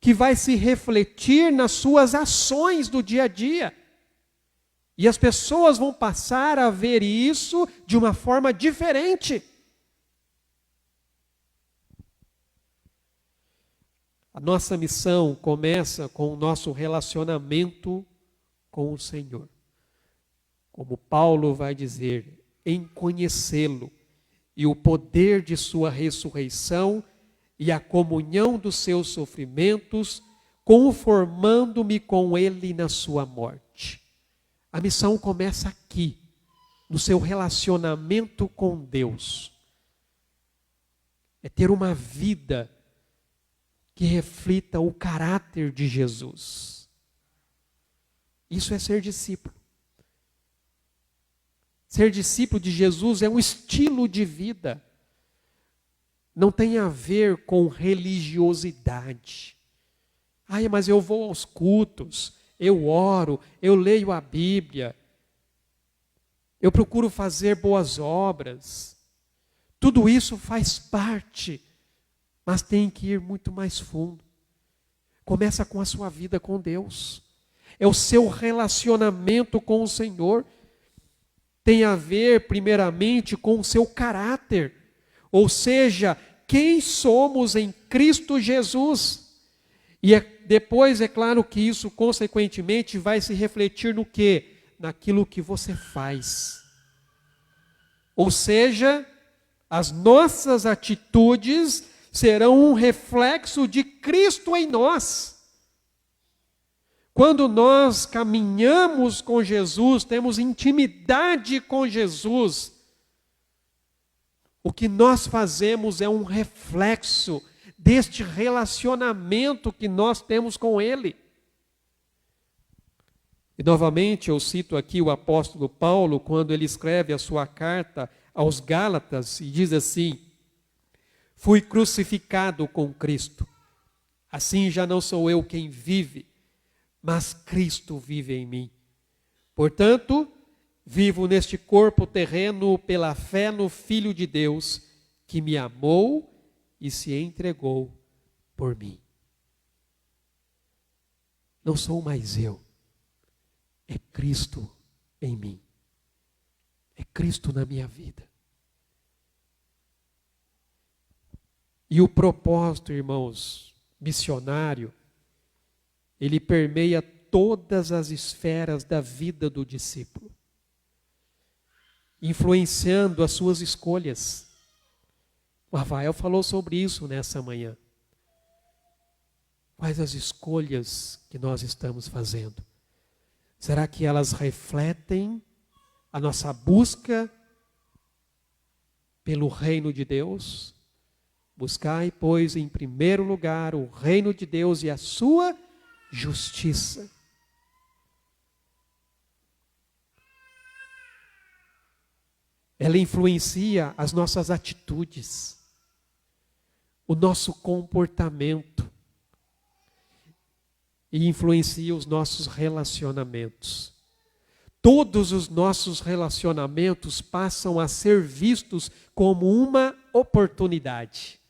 que vai se refletir nas suas ações do dia a dia. E as pessoas vão passar a ver isso de uma forma diferente. A nossa missão começa com o nosso relacionamento com o Senhor. Como Paulo vai dizer, em conhecê-lo e o poder de sua ressurreição e a comunhão dos seus sofrimentos, conformando-me com ele na sua morte. A missão começa aqui, no seu relacionamento com Deus. É ter uma vida que reflita o caráter de Jesus. Isso é ser discípulo. Ser discípulo de Jesus é um estilo de vida. Não tem a ver com religiosidade. Ai, mas eu vou aos cultos, eu oro, eu leio a Bíblia, eu procuro fazer boas obras. Tudo isso faz parte, mas tem que ir muito mais fundo. Começa com a sua vida com Deus. É o seu relacionamento com o Senhor. Tem a ver, primeiramente, com o seu caráter. Ou seja, quem somos em Cristo Jesus. E depois, é claro que isso, consequentemente, vai se refletir no quê? Naquilo que você faz. Ou seja, as nossas atitudes serão um reflexo de Cristo em nós. Quando nós caminhamos com Jesus, temos intimidade com Jesus, o que nós fazemos é um reflexo deste relacionamento que nós temos com Ele. E novamente eu cito aqui o apóstolo Paulo, quando ele escreve a sua carta aos Gálatas, e diz assim: fui crucificado com Cristo, assim já não sou eu quem vive, mas Cristo vive em mim. Portanto, vivo neste corpo terreno pela fé no Filho de Deus, que me amou e se entregou por mim. Não sou mais eu, é Cristo em mim. É Cristo na minha vida. E o propósito, irmãos, missionário, ele permeia todas as esferas da vida do discípulo, influenciando as suas escolhas. O Rafael falou sobre isso nessa manhã. Quais as escolhas que nós estamos fazendo? Será que elas refletem a nossa busca pelo reino de Deus? Buscai, pois, em primeiro lugar o reino de Deus e a sua justiça. Ela influencia as nossas atitudes, o nosso comportamento e influencia os nossos relacionamentos. Todos os nossos relacionamentos passam a ser vistos como uma oportunidade.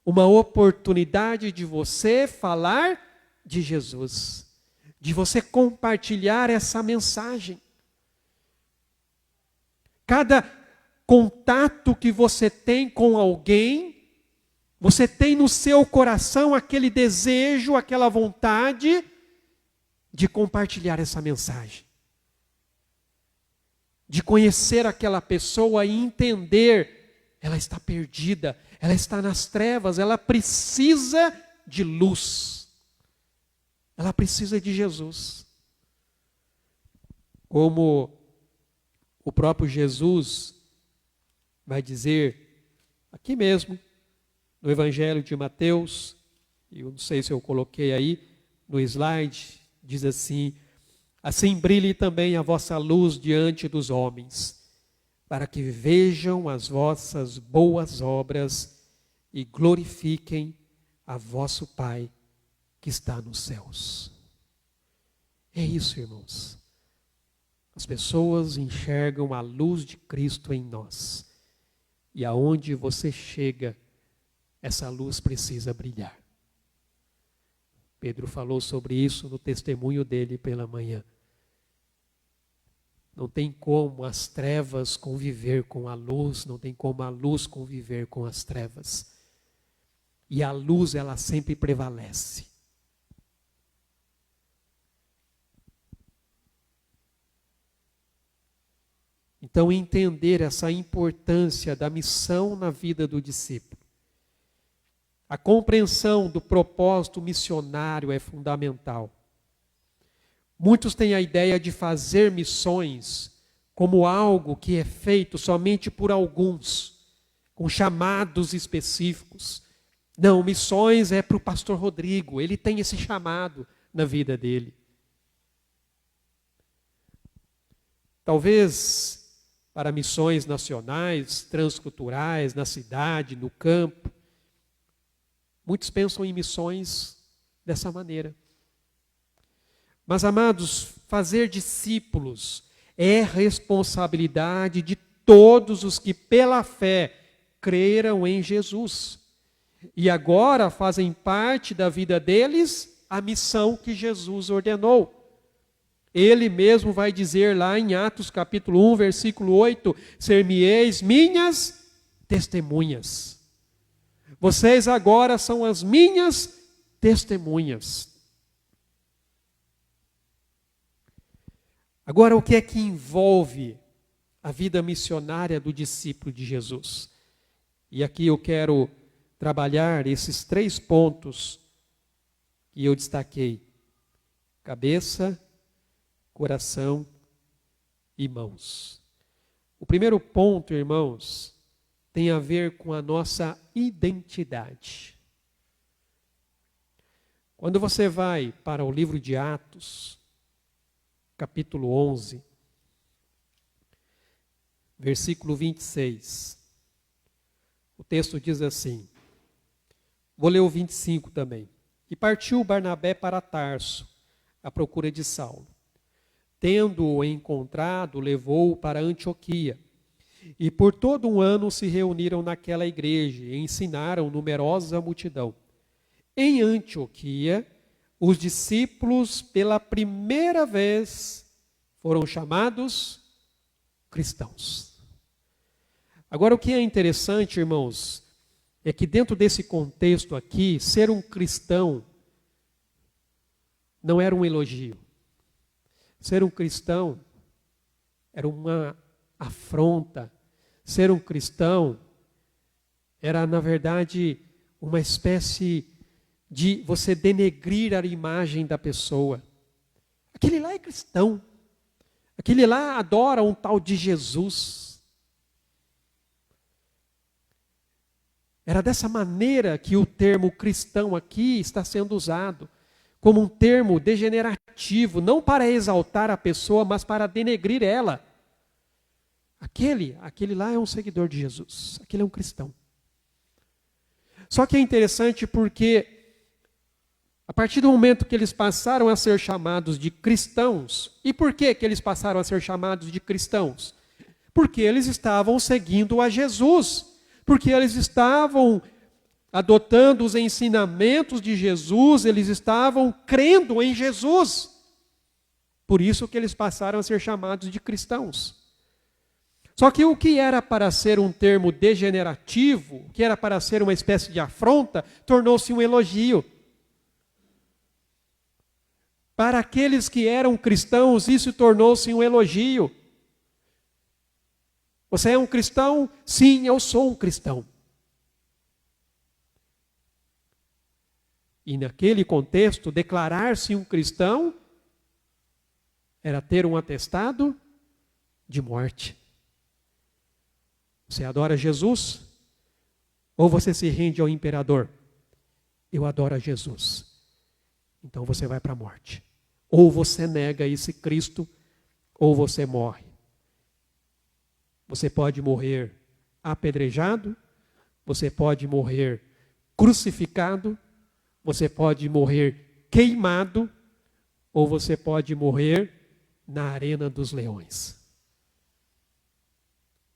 Uma oportunidade de você falar de Jesus, de você compartilhar essa mensagem. Cada contato que você tem com alguém, você tem no seu coração aquele desejo, aquela vontade de compartilhar essa mensagem. De conhecer aquela pessoa e entender, ela está perdida, ela está nas trevas, ela precisa de luz. Ela precisa de Jesus. Como o próprio Jesus vai dizer, aqui mesmo, no Evangelho de Mateus, e eu não sei se eu coloquei aí no slide, diz assim: assim brilhe também a vossa luz diante dos homens, para que vejam as vossas boas obras e glorifiquem a vosso Pai que está nos céus. É isso, irmãos. As pessoas enxergam a luz de Cristo em nós. E aonde você chega, essa luz precisa brilhar. Pedro falou sobre isso no testemunho dele pela manhã. Não tem como as trevas conviver com a luz, não tem como a luz conviver com as trevas. E a luz, ela sempre prevalece. Então, entender essa importância da missão na vida do discípulo. A compreensão do propósito missionário é fundamental. Muitos têm a ideia de fazer missões como algo que é feito somente por alguns, com chamados específicos. Não, missões é para o pastor Rodrigo, ele tem esse chamado na vida dele. Talvez para missões nacionais, transculturais, na cidade, no campo. Muitos pensam em missões dessa maneira. Mas, amados, fazer discípulos é responsabilidade de todos os que pela fé creram em Jesus. E agora fazem parte da vida deles a missão que Jesus ordenou. Ele mesmo vai dizer lá em Atos capítulo 1, versículo 8, ser-me-eis minhas testemunhas. Vocês agora são as minhas testemunhas. Agora, o que é que envolve a vida missionária do discípulo de Jesus? E aqui eu quero trabalhar esses 3 pontos que eu destaquei: cabeça, coração e mãos. O primeiro ponto, irmãos, tem a ver com a nossa identidade. Quando você vai para o livro de Atos, capítulo 11, versículo 26, o texto diz assim, vou ler o 25 também. E partiu Barnabé para Tarso, à procura de Saulo. Tendo-o encontrado, levou-o para Antioquia. E por todo um ano se reuniram naquela igreja e ensinaram numerosa multidão. Em Antioquia, os discípulos pela primeira vez foram chamados cristãos. Agora, o que é interessante, irmãos, é que dentro desse contexto aqui, ser um cristão não era um elogio. Ser um cristão era uma afronta. Ser um cristão era, na verdade, uma espécie de você denegrir a imagem da pessoa. Aquele lá é cristão. Aquele lá adora um tal de Jesus. Era dessa maneira que o termo cristão aqui está sendo usado, como um termo degenerativo, não para exaltar a pessoa, mas para denegrir ela. Aquele lá é um seguidor de Jesus, aquele é um cristão. Só que é interessante porque, a partir do momento que eles passaram a ser chamados de cristãos, e por que eles passaram a ser chamados de cristãos? Porque eles estavam seguindo a Jesus, porque eles estavam adotando os ensinamentos de Jesus, eles estavam crendo em Jesus. Por isso que eles passaram a ser chamados de cristãos. Só que o que era para ser um termo degenerativo, o que era para ser uma espécie de afronta, tornou-se um elogio. Para aqueles que eram cristãos, isso tornou-se um elogio. Você é um cristão? Sim, eu sou um cristão. E naquele contexto, declarar-se um cristão era ter um atestado de morte. Você adora Jesus? Ou você se rende ao imperador? Eu adoro a Jesus. Então você vai para a morte. Ou você nega esse Cristo, ou você morre. Você pode morrer apedrejado, você pode morrer crucificado, você pode morrer queimado, ou você pode morrer na arena dos leões.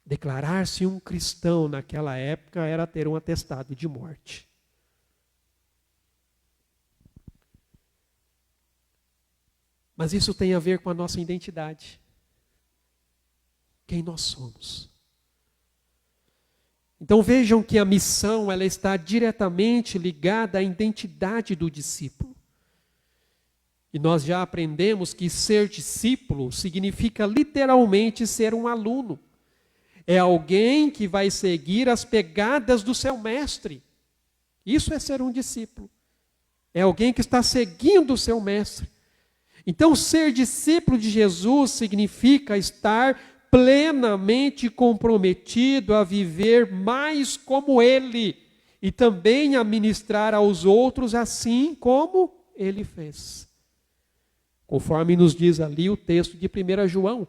Declarar-se um cristão naquela época era ter um atestado de morte. Mas isso tem a ver com a nossa identidade. Quem nós somos. Então vejam que a missão ela está diretamente ligada à identidade do discípulo. E nós já aprendemos que ser discípulo significa literalmente ser um aluno. É alguém que vai seguir as pegadas do seu mestre. Isso é ser um discípulo. É alguém que está seguindo o seu mestre. Então, ser discípulo de Jesus significa estar plenamente comprometido a viver mais como Ele e também a ministrar aos outros assim como Ele fez. Conforme nos diz ali o texto de 1 João,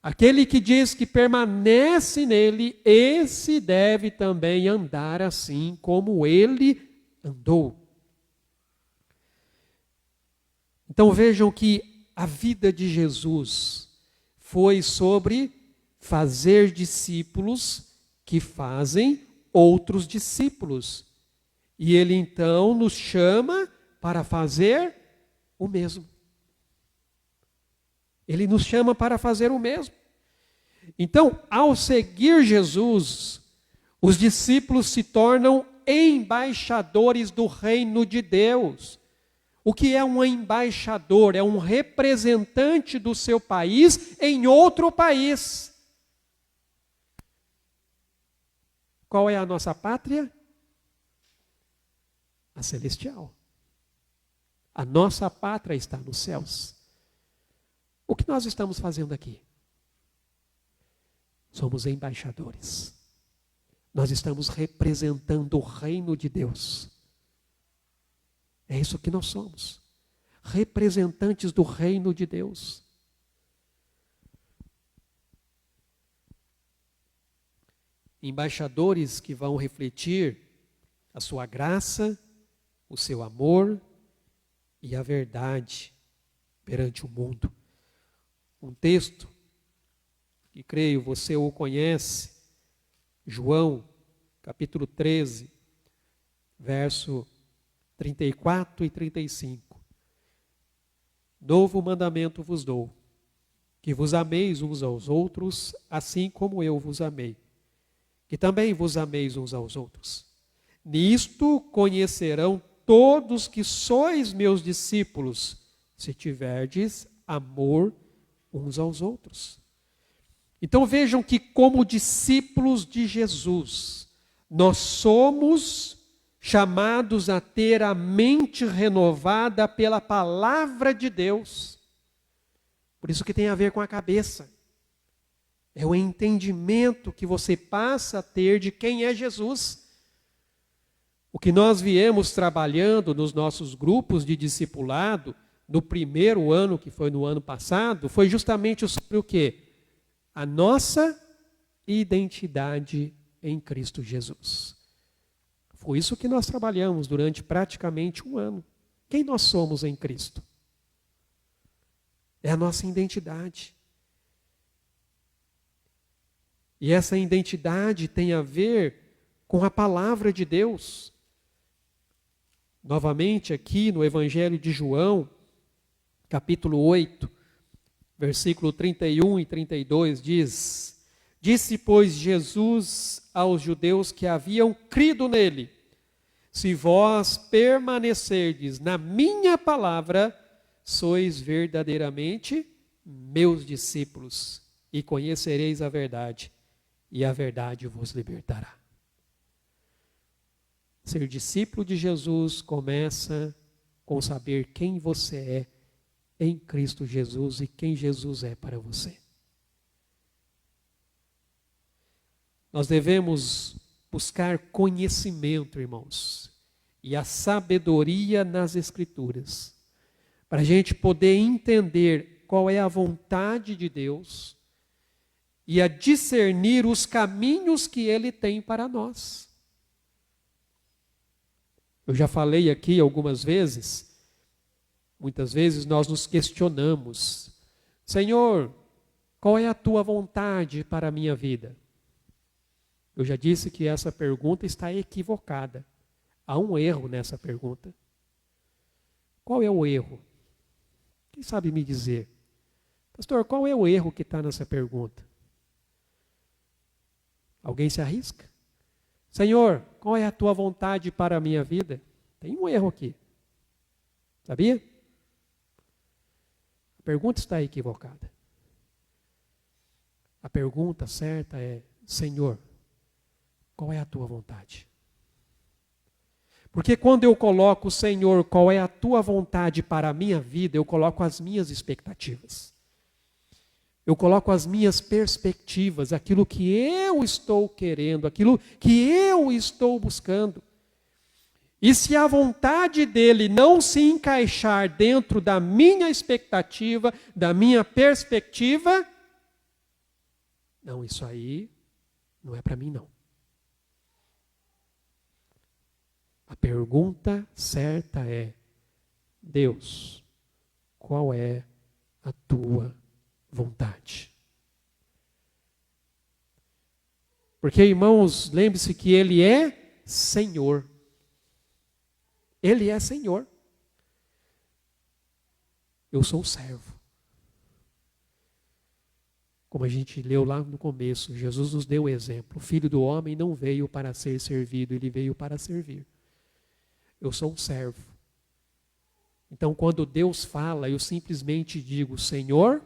aquele que diz que permanece nele, esse deve também andar assim como ele andou. Então vejam que a vida de Jesus foi sobre fazer discípulos que fazem outros discípulos. E ele então nos chama para fazer o mesmo. Ele nos chama para fazer o mesmo. Então, ao seguir Jesus, os discípulos se tornam embaixadores do reino de Deus. O que é um embaixador? É um representante do seu país em outro país. Qual é a nossa pátria? A celestial. A nossa pátria está nos céus. O que nós estamos fazendo aqui? Somos embaixadores. Nós estamos representando o reino de Deus. É isso que nós somos. Representantes do reino de Deus. Embaixadores que vão refletir a sua graça, o seu amor e a verdade perante o mundo. Um texto que creio você o conhece, João, capítulo 13, verso 34 e 35. Novo mandamento vos dou, que vos ameis uns aos outros, assim como eu vos amei, que também vos ameis uns aos outros. Nisto conhecerão todos que sois meus discípulos, se tiverdes amor uns aos outros. Então vejam que como discípulos de Jesus, nós somos chamados a ter a mente renovada pela palavra de Deus. Por isso que tem a ver com a cabeça. É o entendimento que você passa a ter de quem é Jesus. O que nós viemos trabalhando nos nossos grupos de discipulado, no primeiro ano, que foi no ano passado, foi justamente sobre o quê? A nossa identidade em Cristo Jesus. Foi isso que nós trabalhamos durante praticamente um ano. Quem nós somos em Cristo? É a nossa identidade. E essa identidade tem a ver com a palavra de Deus. Novamente aqui no Evangelho de João, capítulo 8, versículo 31 e 32 diz: Disse, pois, Jesus aos judeus que haviam crido nele: Se vós permanecerdes na minha palavra, sois verdadeiramente meus discípulos, e conhecereis a verdade, e a verdade vos libertará. Ser discípulo de Jesus começa com saber quem você é em Cristo Jesus e quem Jesus é para você. Nós devemos buscar conhecimento, irmãos, e a sabedoria nas Escrituras, para a gente poder entender qual é a vontade de Deus e a discernir os caminhos que Ele tem para nós. Eu já falei aqui algumas vezes. Muitas vezes nós nos questionamos: Senhor, qual é a tua vontade para a minha vida? Eu já disse que essa pergunta está equivocada. Há um erro nessa pergunta. Qual é o erro? Quem sabe me dizer? Pastor, qual é o erro que está nessa pergunta? Alguém se arrisca? Senhor, qual é a tua vontade para a minha vida? Tem um erro aqui. Sabia? A pergunta está equivocada. A pergunta certa é: Senhor, qual é a tua vontade? Porque quando eu coloco, Senhor, qual é a tua vontade para a minha vida, eu coloco as minhas expectativas. Eu coloco as minhas perspectivas, aquilo que eu estou querendo, aquilo que eu estou buscando. E se a vontade dele não se encaixar dentro da minha expectativa, da minha perspectiva, não, isso aí não é para mim, não. A pergunta certa é: Deus, qual é a tua vontade? Porque, irmãos, lembre-se que Ele é Senhor. Ele é Senhor. Eu sou servo. Como a gente leu lá no começo, Jesus nos deu o exemplo. O Filho do Homem não veio para ser servido, Ele veio para servir. Eu sou um servo. Então, quando Deus fala, eu simplesmente digo: Senhor,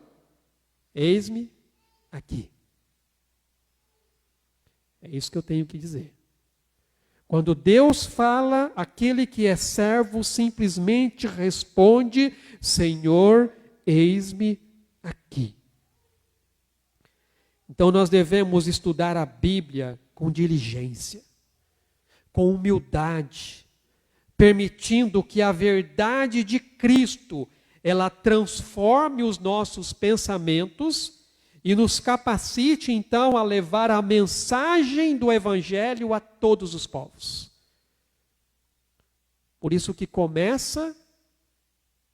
eis-me aqui. É isso que eu tenho que dizer. Quando Deus fala, aquele que é servo simplesmente responde: Senhor, eis-me aqui. Então nós devemos estudar a Bíblia com diligência, com humildade, permitindo que a verdade de Cristo, ela transforme os nossos pensamentos e nos capacite então a levar a mensagem do Evangelho a todos os povos. Por isso que começa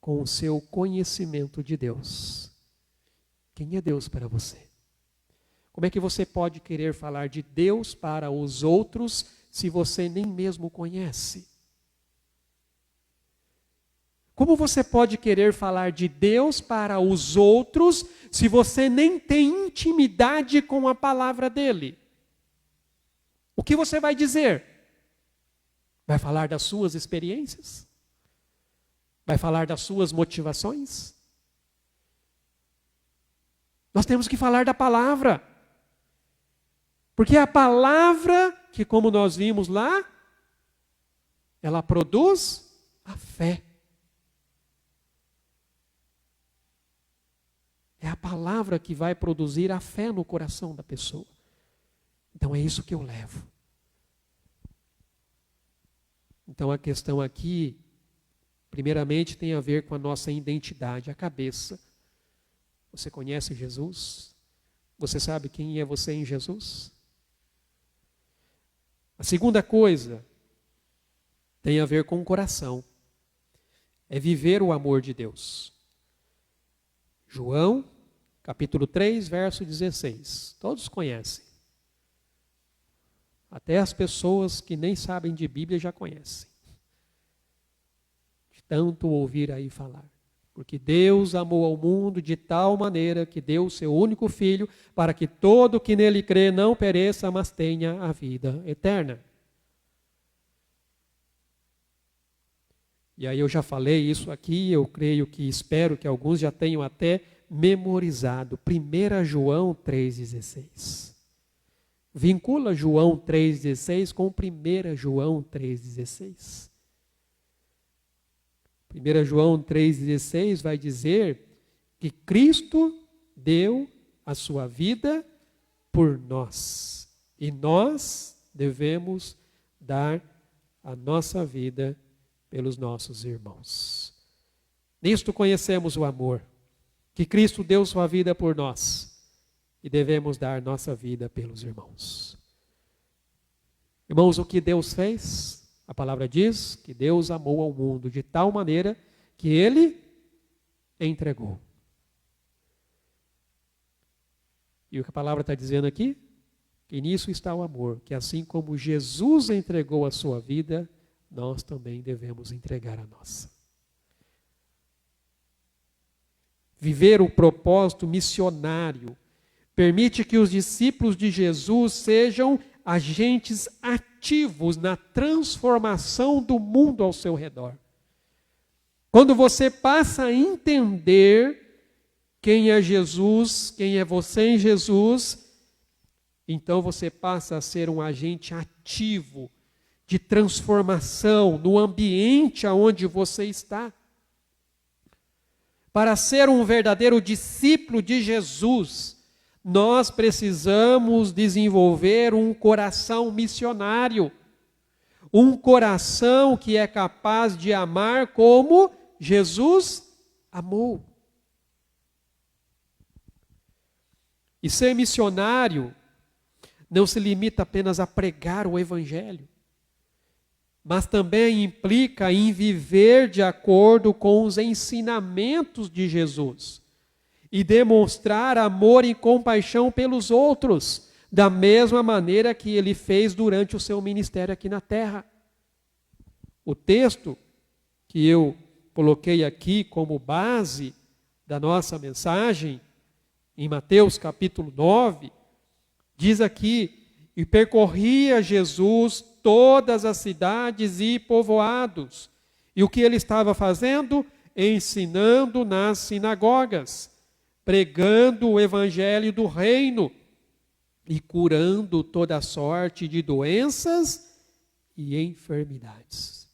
com o seu conhecimento de Deus. Quem é Deus para você? Como é que você pode querer falar de Deus para os outros se você nem mesmo conhece? Como você pode querer falar de Deus para os outros se você nem tem intimidade com a palavra dele? O que você vai dizer? Vai falar das suas experiências? Vai falar das suas motivações? Nós temos que falar da palavra. Porque a palavra, que como nós vimos lá, ela produz a fé. É a palavra que vai produzir a fé no coração da pessoa. Então é isso que eu levo. Então a questão aqui, primeiramente, tem a ver com a nossa identidade, a cabeça. Você conhece Jesus? Você sabe quem é você em Jesus? A segunda coisa tem a ver com o coração. É viver o amor de Deus. João, capítulo 3, verso 16. Todos conhecem. Até as pessoas que nem sabem de Bíblia já conhecem. De tanto ouvir aí falar. Porque Deus amou ao mundo de tal maneira que deu o seu único Filho para que todo que nele crê não pereça, mas tenha a vida eterna. E aí eu já falei isso aqui, eu creio que, espero que alguns já tenham até memorizado. 1 João 3,16. Vincula João 3,16 com 1 João 3,16. 1 João 3,16 vai dizer que Cristo deu a sua vida por nós. E nós devemos dar a nossa vida pelos nossos irmãos. Nisto conhecemos o amor, que Cristo deu sua vida por nós e devemos dar nossa vida pelos irmãos. Irmãos, o que Deus fez? A palavra diz que Deus amou ao mundo de tal maneira que Ele entregou. E o que a palavra está dizendo aqui? Que nisso está o amor, que assim como Jesus entregou a sua vida, nós também devemos entregar a nossa. Viver o propósito missionário permite que os discípulos de Jesus sejam agentes ativos ativos na transformação do mundo ao seu redor. Quando você passa a entender quem é Jesus, quem é você em Jesus, então você passa a ser um agente ativo de transformação no ambiente aonde você está. Para ser um verdadeiro discípulo de Jesus, nós precisamos desenvolver um coração missionário. Um coração que é capaz de amar como Jesus amou. E ser missionário não se limita apenas a pregar o Evangelho, mas também implica em viver de acordo com os ensinamentos de Jesus e demonstrar amor e compaixão pelos outros, da mesma maneira que ele fez durante o seu ministério aqui na terra. O texto que eu coloquei aqui como base da nossa mensagem, em Mateus capítulo 9, diz aqui: e percorria Jesus todas as cidades e povoados. E o que ele estava fazendo? Ensinando nas sinagogas, pregando o evangelho do reino e curando toda sorte de doenças e enfermidades.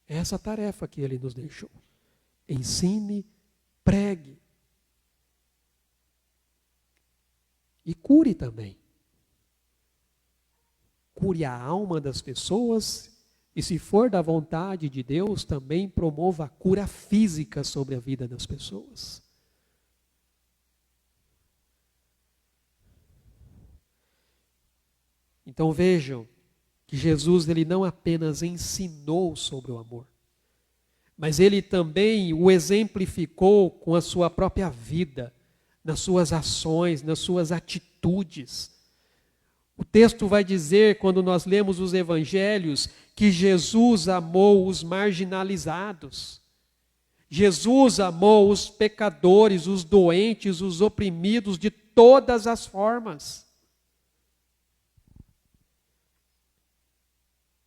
Essa tarefa que ele nos deixou. Ensine, pregue. E cure também. Cure a alma das pessoas e, se for da vontade de Deus, também promova a cura física sobre a vida das pessoas. Então vejam que Jesus ele não apenas ensinou sobre o amor, mas ele também o exemplificou com a sua própria vida, nas suas ações, nas suas atitudes. O texto vai dizer, quando nós lemos os evangelhos, que Jesus amou os marginalizados. Jesus amou os pecadores, os doentes, os oprimidos de todas as formas.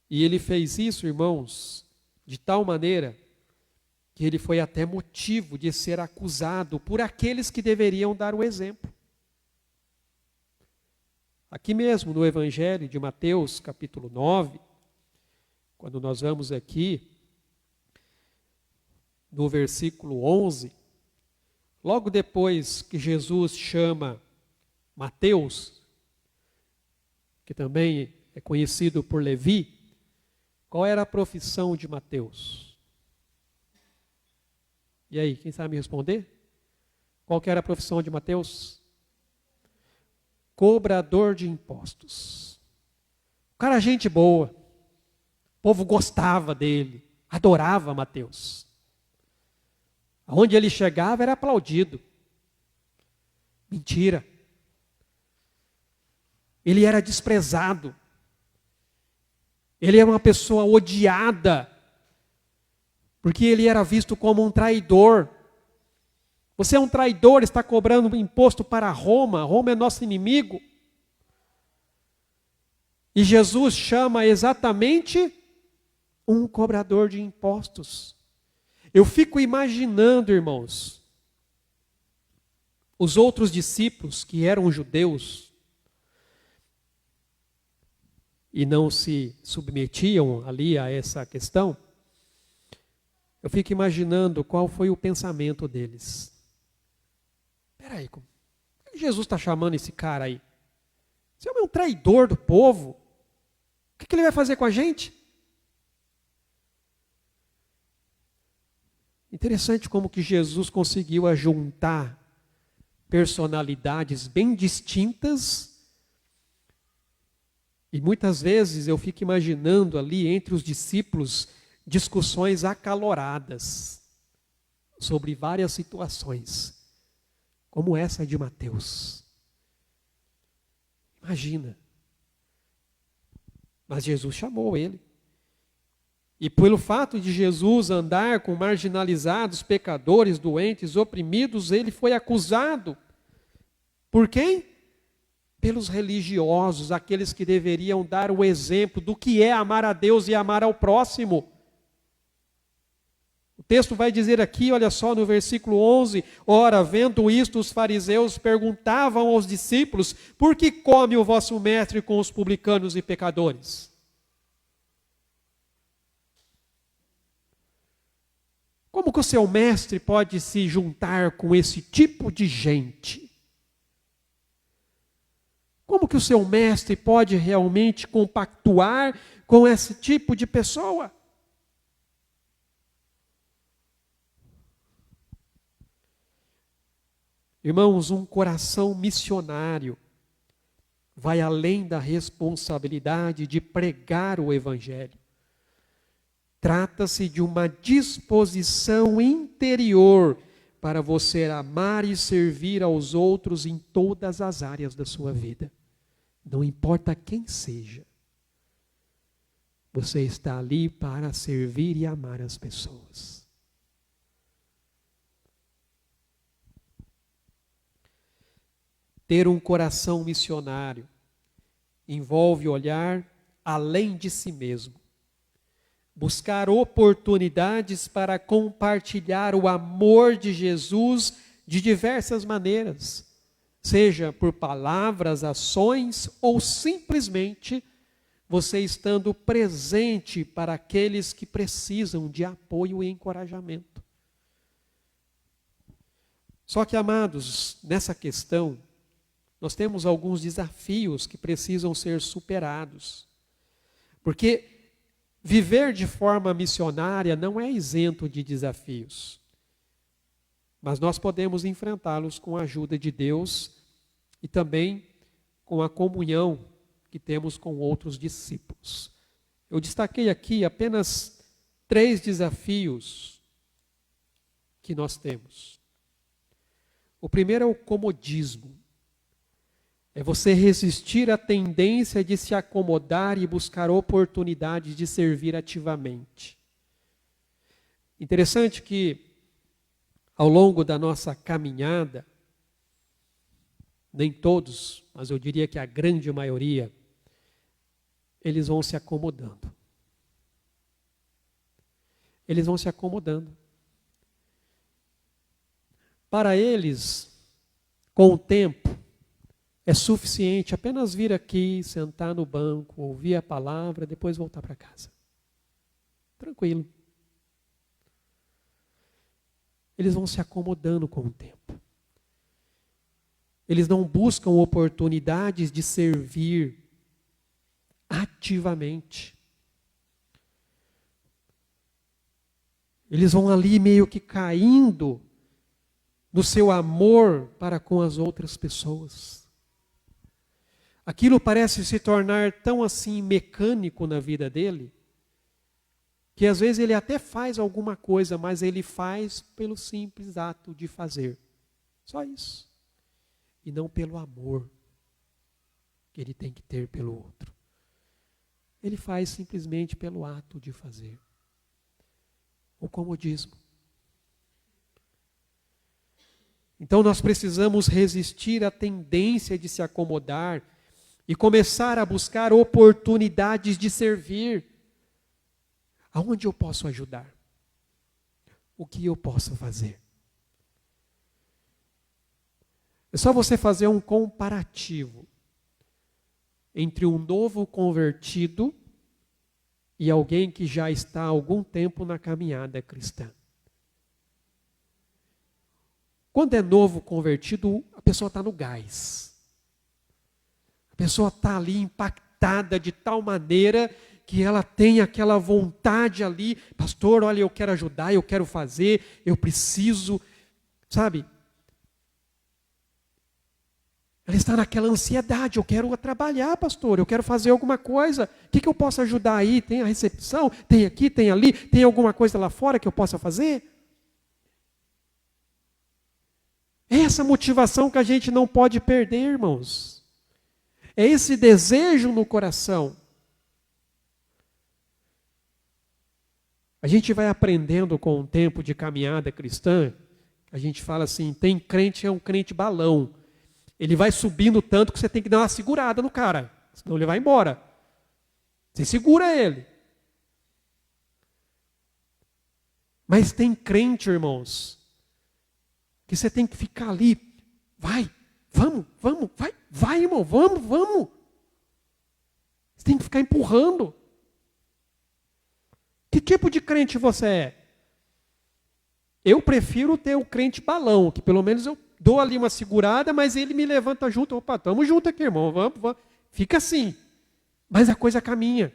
E ele fez isso, irmãos, de tal maneira que ele foi até motivo de ser acusado por aqueles que deveriam dar o exemplo. Aqui mesmo no Evangelho de Mateus, capítulo 9, quando nós vamos aqui, no versículo 11, logo depois que Jesus chama Mateus, que também é conhecido por Levi, qual era a profissão de Mateus? E aí, quem sabe me responder? Qual que era a profissão de Mateus? Cobrador de impostos. O cara, gente boa. O povo gostava dele, adorava Mateus. Aonde ele chegava era aplaudido. Mentira. Ele era desprezado. Ele era uma pessoa odiada, porque ele era visto como um traidor. Você é um traidor, está cobrando imposto para Roma. Roma é nosso inimigo. E Jesus chama exatamente um cobrador de impostos. Eu fico imaginando, irmãos, os outros discípulos que eram judeus e não se submetiam ali a essa questão. Eu fico imaginando qual foi o pensamento deles. Espera aí, como Jesus está chamando esse cara aí? Esse homem é um traidor do povo. O que ele vai fazer com a gente? Interessante como que Jesus conseguiu ajuntar personalidades bem distintas. E muitas vezes eu fico imaginando ali entre os discípulos discussões acaloradas sobre várias situações, como essa de Mateus. Imagina. Mas Jesus chamou ele. E pelo fato de Jesus andar com marginalizados, pecadores, doentes, oprimidos, ele foi acusado. Por quem? pelos religiosos, aqueles que deveriam dar o exemplo do que é amar a Deus e amar ao próximo. O texto vai dizer aqui, olha só, no versículo 11, ora, vendo isto, os fariseus perguntavam aos discípulos, por que come o vosso mestre com os publicanos e pecadores? Como que o seu mestre pode se juntar com esse tipo de gente? Como que o seu mestre pode realmente compactuar com esse tipo de pessoa? Irmãos, um coração missionário vai além da responsabilidade de pregar o Evangelho. Trata-se de uma disposição interior para você amar e servir aos outros em todas as áreas da sua vida. Não importa quem seja. Você está ali para servir e amar as pessoas. Ter um coração missionário envolve olhar além de si mesmo. Buscar oportunidades para compartilhar o amor de Jesus de diversas maneiras, seja por palavras, ações ou simplesmente você estando presente para aqueles que precisam de apoio e encorajamento. Só que, amados, nessa questão, nós temos alguns desafios que precisam ser superados. Porque viver de forma missionária não é isento de desafios. Mas nós podemos enfrentá-los com a ajuda de Deus e também com a comunhão que temos com outros discípulos. Eu destaquei aqui apenas 3 desafios que nós temos. O primeiro é o comodismo. É você resistir à tendência de se acomodar e buscar oportunidades de servir ativamente. Interessante que, ao longo da nossa caminhada, nem todos, mas eu diria que a grande maioria, eles vão se acomodando. Eles vão se acomodando. Para eles, com o tempo, é suficiente apenas vir aqui, sentar no banco, ouvir a palavra, depois voltar para casa. Tranquilo. Eles vão se acomodando com o tempo. Eles não buscam oportunidades de servir ativamente. Eles vão ali meio que caindo no seu amor para com as outras pessoas. Aquilo parece se tornar tão assim mecânico na vida dele, que às vezes ele até faz alguma coisa, mas ele faz pelo simples ato de fazer. Só isso. E não pelo amor que ele tem que ter pelo outro. Ele faz simplesmente pelo ato de fazer. O comodismo. Então nós precisamos resistir à tendência de se acomodar e começar a buscar oportunidades de servir. Aonde eu posso ajudar? O que eu posso fazer? É só você fazer um comparativo entre um novo convertido e alguém que já está há algum tempo na caminhada cristã. Quando é novo convertido, a pessoa está no gás. A pessoa está ali impactada de tal maneira que ela tem aquela vontade ali, pastor, olha, eu quero ajudar, eu quero fazer, eu preciso, sabe? Ela está naquela ansiedade, eu quero trabalhar, pastor, eu quero fazer alguma coisa, o que eu posso ajudar aí? Tem a recepção, tem aqui, tem ali, tem alguma coisa lá fora que eu possa fazer? É essa motivação que a gente não pode perder, irmãos. É esse desejo no coração. A gente vai aprendendo com o tempo de caminhada cristã, a gente fala assim, tem crente, é um crente balão. Ele vai subindo tanto que você tem que dar uma segurada no cara, senão ele vai embora. Você segura ele. Mas tem crente, irmãos, que você tem que ficar ali. Vai, vamos, vai, irmão, vamos. Você tem que ficar empurrando. Que tipo de crente você é? Eu prefiro ter o crente balão, que pelo menos eu dou ali uma segurada, mas ele me levanta junto. Opa, estamos juntos aqui, irmão, vamos. Fica assim. Mas a coisa caminha.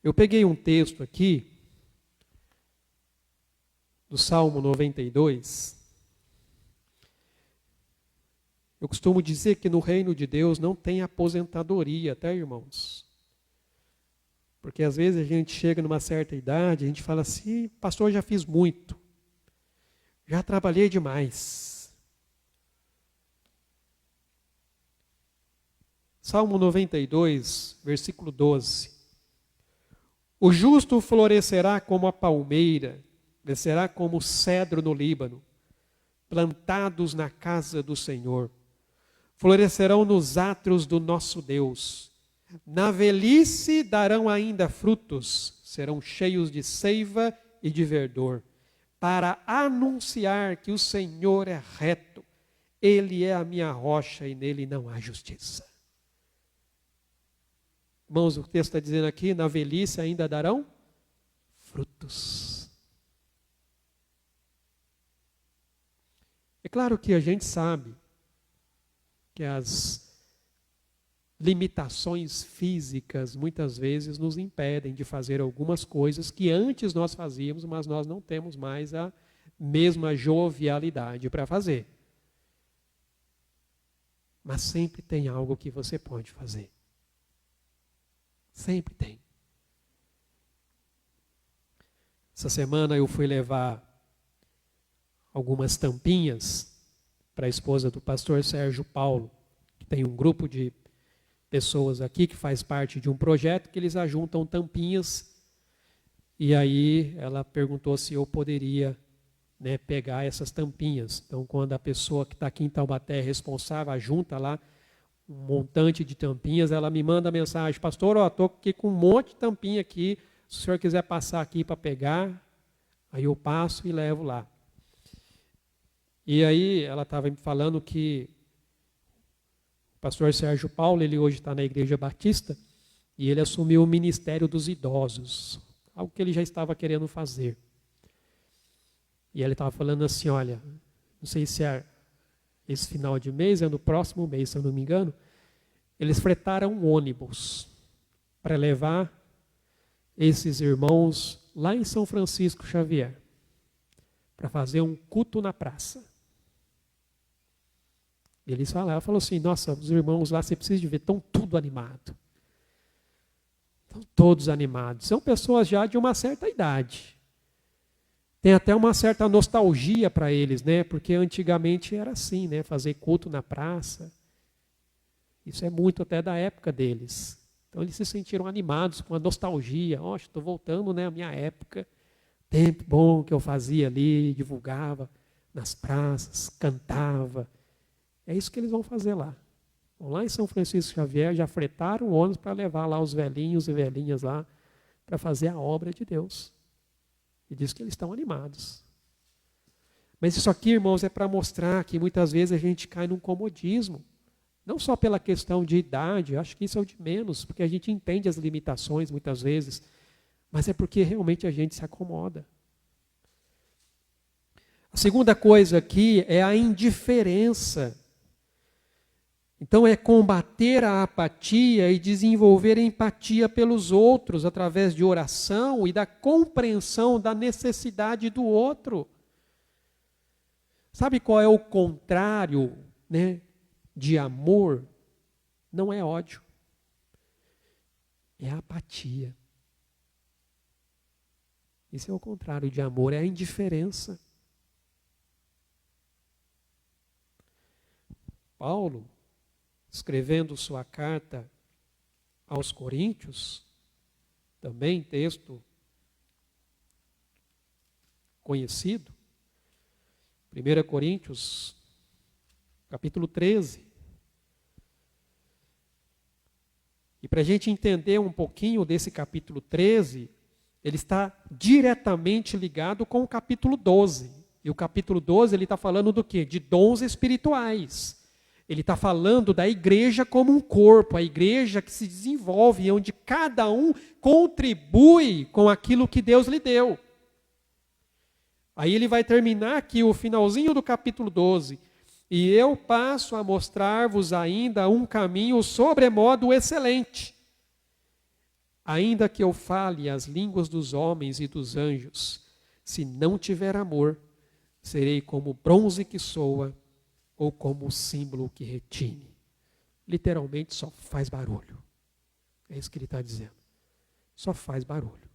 Eu peguei um texto aqui, do Salmo 92. Eu costumo dizer que no reino de Deus não tem aposentadoria, tá, irmãos? Porque às vezes a gente chega numa certa idade, a gente fala assim, pastor, já fiz muito. Já trabalhei demais. Salmo 92, versículo 12. O justo florescerá como a palmeira, crescerá como o cedro no Líbano, plantados na casa do Senhor. Florescerão nos átrios do nosso Deus. Na velhice darão ainda frutos, serão cheios de seiva e de verdor, para anunciar que o Senhor é reto, Ele é a minha rocha e nele não há justiça. Irmãos, o texto está dizendo aqui, na velhice ainda darão frutos. É claro que a gente sabe que as limitações físicas muitas vezes nos impedem de fazer algumas coisas que antes nós fazíamos, mas nós não temos mais a mesma jovialidade para fazer. Mas sempre tem algo que você pode fazer. Sempre tem. Essa semana eu fui levar algumas tampinhas para a esposa do pastor Sérgio Paulo, que tem um grupo de pessoas aqui que faz parte de um projeto que eles ajuntam tampinhas. E aí ela perguntou se eu poderia, pegar essas tampinhas. Então, quando a pessoa que está aqui em Taubaté é responsável, ajunta lá um montante de tampinhas, ela me manda mensagem, pastor, estou aqui com um monte de tampinha aqui, se o senhor quiser passar aqui para pegar, aí eu passo e levo lá. E aí ela estava me falando que o pastor Sérgio Paulo, ele hoje está na Igreja Batista, e ele assumiu o ministério dos idosos, algo que ele já estava querendo fazer. E ele estava falando assim, olha, não sei se é esse final de mês, é no próximo mês, se eu não me engano, eles fretaram um ônibus para levar esses irmãos lá em São Francisco Xavier, para fazer um culto na praça. Eles falaram, falou assim, nossa, os irmãos lá, você precisa de ver, estão tudo animados. Estão todos animados. São pessoas já de uma certa idade. Tem até uma certa nostalgia para eles, porque antigamente era assim, fazer culto na praça. Isso é muito até da época deles. Então eles se sentiram animados, com a nostalgia. Estou voltando à minha época. Tempo bom que eu fazia ali, divulgava nas praças, cantava. É isso que eles vão fazer lá. Vão lá em São Francisco Xavier, já fretaram o ônibus para levar lá os velhinhos e velhinhas lá para fazer a obra de Deus. E diz que eles estão animados. Mas isso aqui, irmãos, é para mostrar que muitas vezes a gente cai num comodismo. Não só pela questão de idade, acho que isso é o de menos, porque a gente entende as limitações muitas vezes, mas é porque realmente a gente se acomoda. A segunda coisa aqui é a indiferença. Então é combater a apatia e desenvolver empatia pelos outros através de oração e da compreensão da necessidade do outro. Sabe qual é o contrário, de amor? Não é ódio. É apatia. Esse é o contrário de amor, é a indiferença. Paulo, escrevendo sua carta aos Coríntios, também texto conhecido. 1 Coríntios, capítulo 13. E para a gente entender um pouquinho desse capítulo 13, ele está diretamente ligado com o capítulo 12. E o capítulo 12 ele está falando do quê? De dons espirituais. Ele está falando da igreja como um corpo, a igreja que se desenvolve, onde cada um contribui com aquilo que Deus lhe deu. Aí ele vai terminar aqui o finalzinho do capítulo 12. E eu passo a mostrar-vos ainda um caminho sobremodo excelente. Ainda que eu fale as línguas dos homens e dos anjos, se não tiver amor, serei como bronze que soa, ou como o símbolo que retine. Literalmente só faz barulho. É isso que ele está dizendo. Só faz barulho.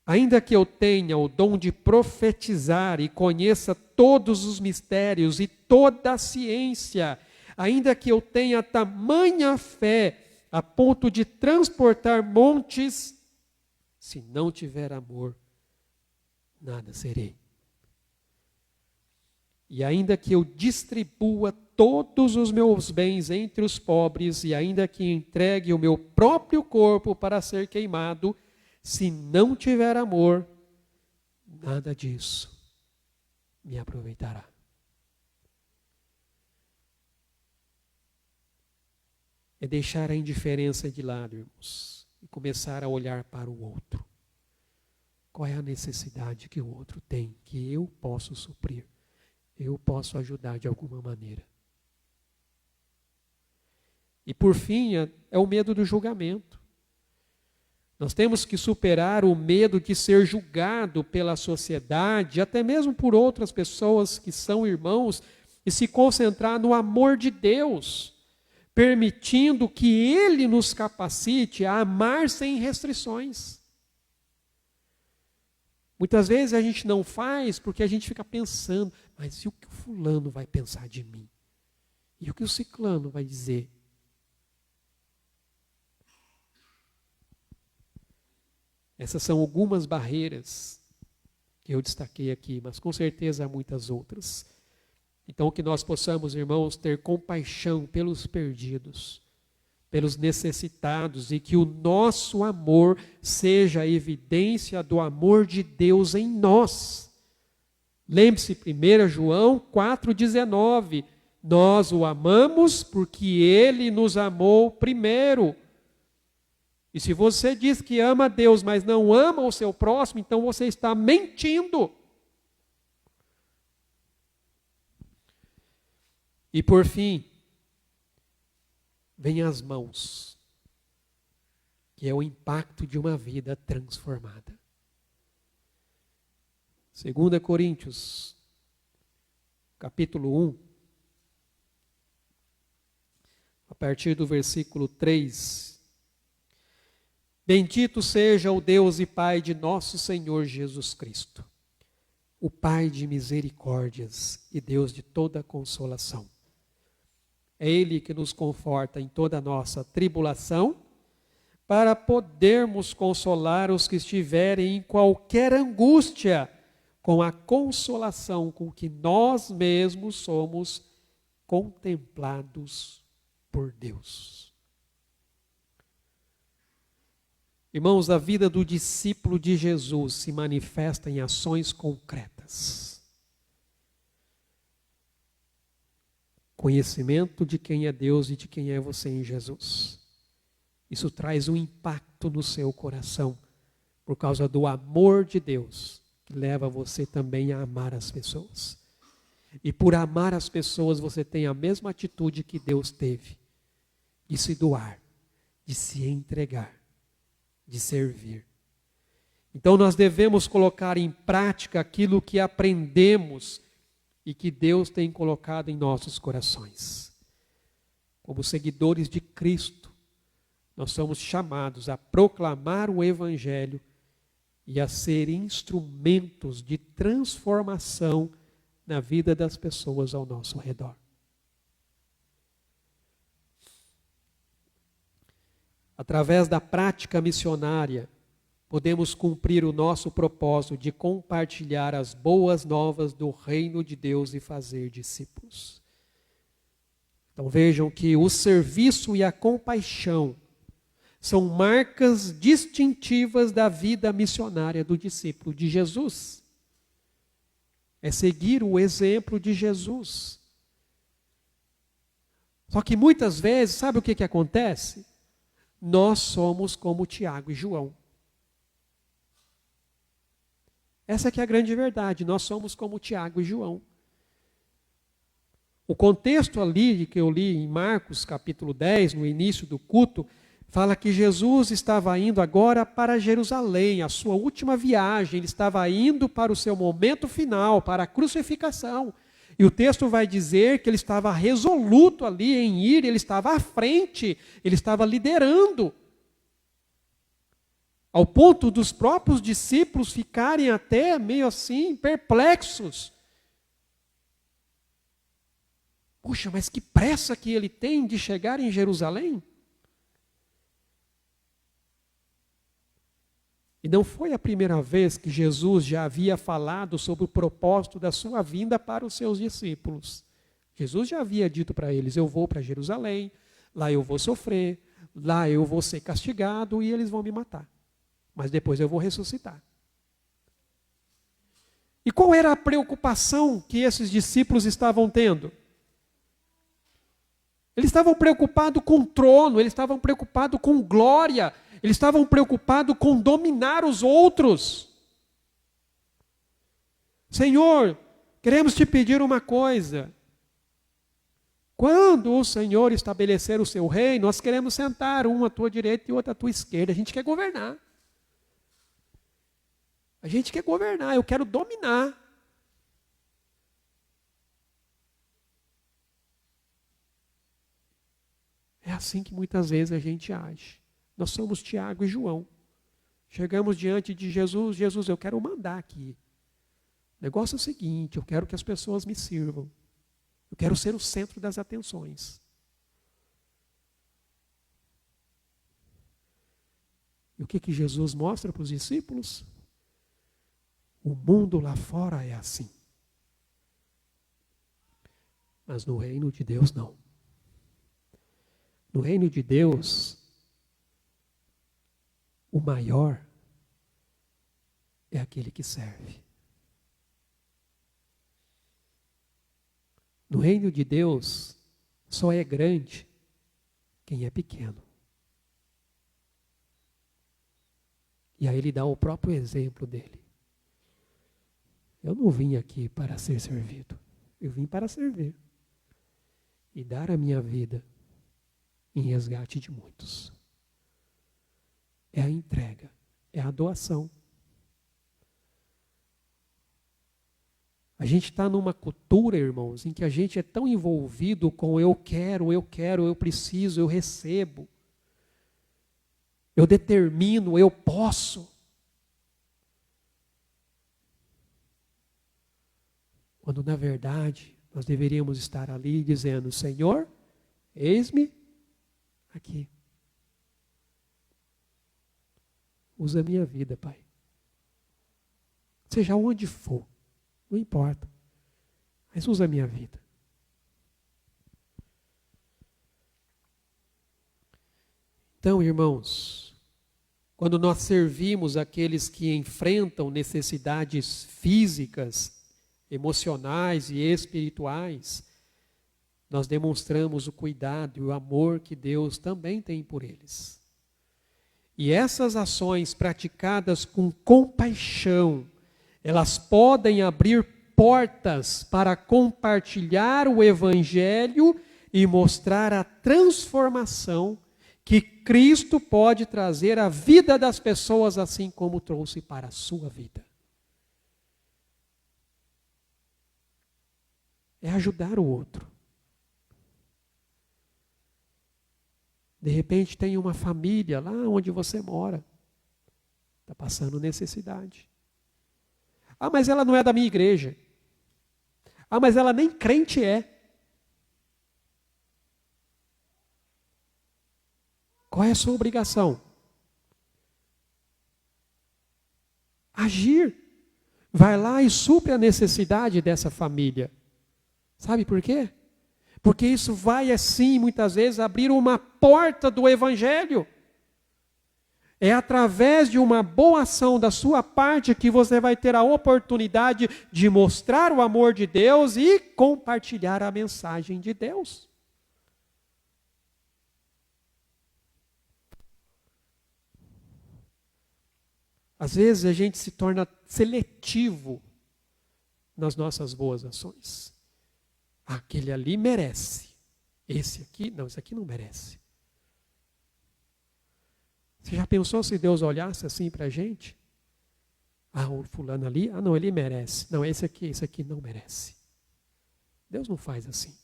Ainda que eu tenha o dom de profetizar e conheça todos os mistérios e toda a ciência, ainda que eu tenha tamanha fé a ponto de transportar montes, se não tiver amor, nada serei. E ainda que eu distribua todos os meus bens entre os pobres, e ainda que entregue o meu próprio corpo para ser queimado, se não tiver amor, nada disso me aproveitará. É deixar a indiferença de lado, irmãos, e começar a olhar para o outro. Qual é a necessidade que o outro tem, que eu posso suprir? Eu posso ajudar de alguma maneira. E por fim, é o medo do julgamento. Nós temos que superar o medo de ser julgado pela sociedade, até mesmo por outras pessoas que são irmãos, e se concentrar no amor de Deus, permitindo que Ele nos capacite a amar sem restrições. Muitas vezes a gente não faz porque a gente fica pensando, mas e o que o fulano vai pensar de mim? E o que o ciclano vai dizer? Essas são algumas barreiras que eu destaquei aqui, mas com certeza há muitas outras. Então que nós possamos, irmãos, ter compaixão pelos perdidos, pelos necessitados, e que o nosso amor seja a evidência do amor de Deus em nós. Lembre-se, 1 João 4,19, nós o amamos porque Ele nos amou primeiro. E se você diz que ama a Deus, mas não ama o seu próximo, então você está mentindo. E por fim, vem as mãos, que é o impacto de uma vida transformada. 2 Coríntios, capítulo 1, a partir do versículo 3. Bendito seja o Deus e Pai de nosso Senhor Jesus Cristo, o Pai de misericórdias e Deus de toda consolação. É Ele que nos conforta em toda a nossa tribulação, para podermos consolar os que estiverem em qualquer angústia, com a consolação com que nós mesmos somos contemplados por Deus. Irmãos, a vida do discípulo de Jesus se manifesta em ações concretas. Conhecimento de quem é Deus e de quem é você em Jesus. Isso traz um impacto no seu coração, por causa do amor de Deus, que leva você também a amar as pessoas. E por amar as pessoas, você tem a mesma atitude que Deus teve, de se doar, de se entregar, de servir. Então nós devemos colocar em prática aquilo que aprendemos e que Deus tem colocado em nossos corações. Como seguidores de Cristo, nós somos chamados a proclamar o Evangelho e a ser instrumentos de transformação na vida das pessoas ao nosso redor. Através da prática missionária, podemos cumprir o nosso propósito de compartilhar as boas novas do reino de Deus e fazer discípulos. Então vejam que o serviço e a compaixão são marcas distintivas da vida missionária do discípulo de Jesus. É seguir o exemplo de Jesus. Só que muitas vezes, sabe o que acontece? Nós somos como Tiago e João. Essa que é a grande verdade, nós somos como Tiago e João. O contexto ali que eu li em Marcos capítulo 10, no início do culto, fala que Jesus estava indo agora para Jerusalém, a sua última viagem, ele estava indo para o seu momento final, para a crucificação. E o texto vai dizer que ele estava resoluto ali em ir, ele estava à frente, ele estava liderando. Ao ponto dos próprios discípulos ficarem até meio assim, perplexos. Puxa, mas que pressa que ele tem de chegar em Jerusalém? E não foi a primeira vez que Jesus já havia falado sobre o propósito da sua vinda para os seus discípulos. Jesus já havia dito para eles, eu vou para Jerusalém, lá eu vou sofrer, lá eu vou ser castigado e eles vão me matar. Mas depois eu vou ressuscitar. E qual era a preocupação que esses discípulos estavam tendo? Eles estavam preocupados com o trono, eles estavam preocupados com glória, eles estavam preocupados com dominar os outros. Senhor, queremos te pedir uma coisa. Quando o Senhor estabelecer o seu reino, nós queremos sentar um à tua direita e outro à tua esquerda. A gente quer governar. A gente quer governar, eu quero dominar. É assim que muitas vezes a gente age. Nós somos Tiago e João. Chegamos diante de Jesus, Jesus, eu quero mandar aqui. O negócio é o seguinte, eu quero que as pessoas me sirvam. Eu quero ser o centro das atenções. E o que Jesus mostra para os discípulos? O mundo lá fora é assim. Mas no reino de Deus não. No reino de Deus, o maior é aquele que serve. No reino de Deus, só é grande quem é pequeno. E aí ele dá o próprio exemplo dele. Eu não vim aqui para ser servido. Eu vim para servir. E dar a minha vida em resgate de muitos. É a entrega. É a doação. A gente está numa cultura, irmãos, em que a gente é tão envolvido com eu quero, eu preciso, eu recebo. Eu determino, eu posso. Quando, na verdade, nós deveríamos estar ali dizendo, Senhor, eis-me aqui. Usa a minha vida, Pai. Seja onde for, não importa. Mas usa a minha vida. Então, irmãos, quando nós servimos aqueles que enfrentam necessidades físicas, emocionais e espirituais, nós demonstramos o cuidado e o amor que Deus também tem por eles. E essas ações praticadas com compaixão, elas podem abrir portas para compartilhar o Evangelho e mostrar a transformação que Cristo pode trazer à vida das pessoas, assim como trouxe para a sua vida. É ajudar o outro. De repente tem uma família lá onde você mora. Está passando necessidade. Ah, mas ela não é da minha igreja. Ah, mas ela nem crente é. Qual é a sua obrigação? agir. Vai lá e supre a necessidade dessa família. Sabe por quê? Porque isso vai, assim, muitas vezes, abrir uma porta do Evangelho. É através de uma boa ação da sua parte que você vai ter a oportunidade de mostrar o amor de Deus e compartilhar a mensagem de Deus. Às vezes a gente se torna seletivo nas nossas boas ações. Aquele ali merece. Esse aqui não merece. Você já pensou se Deus olhasse assim para a gente? O fulano ali, não, ele merece. Não, esse aqui não merece. Deus não faz assim.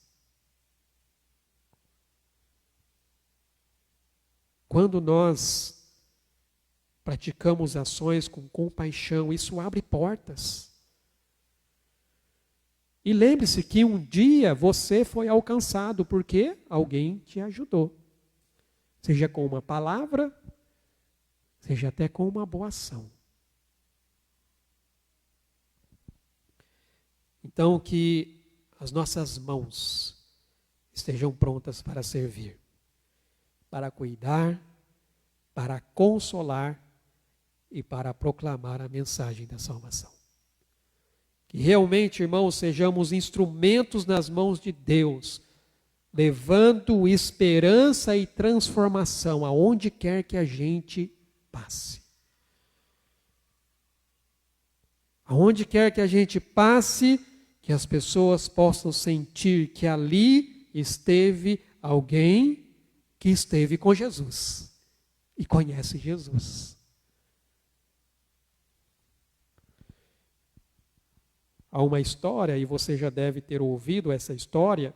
Quando nós praticamos ações com compaixão, isso abre portas. E lembre-se que um dia você foi alcançado porque alguém te ajudou. Seja com uma palavra, seja até com uma boa ação. Então, que as nossas mãos estejam prontas para servir, para cuidar, para consolar e para proclamar a mensagem da salvação. Que realmente, irmãos, sejamos instrumentos nas mãos de Deus, levando esperança e transformação aonde quer que a gente passe. Aonde quer que a gente passe, que as pessoas possam sentir que ali esteve alguém que esteve com Jesus e conhece Jesus. Há uma história, e você já deve ter ouvido essa história,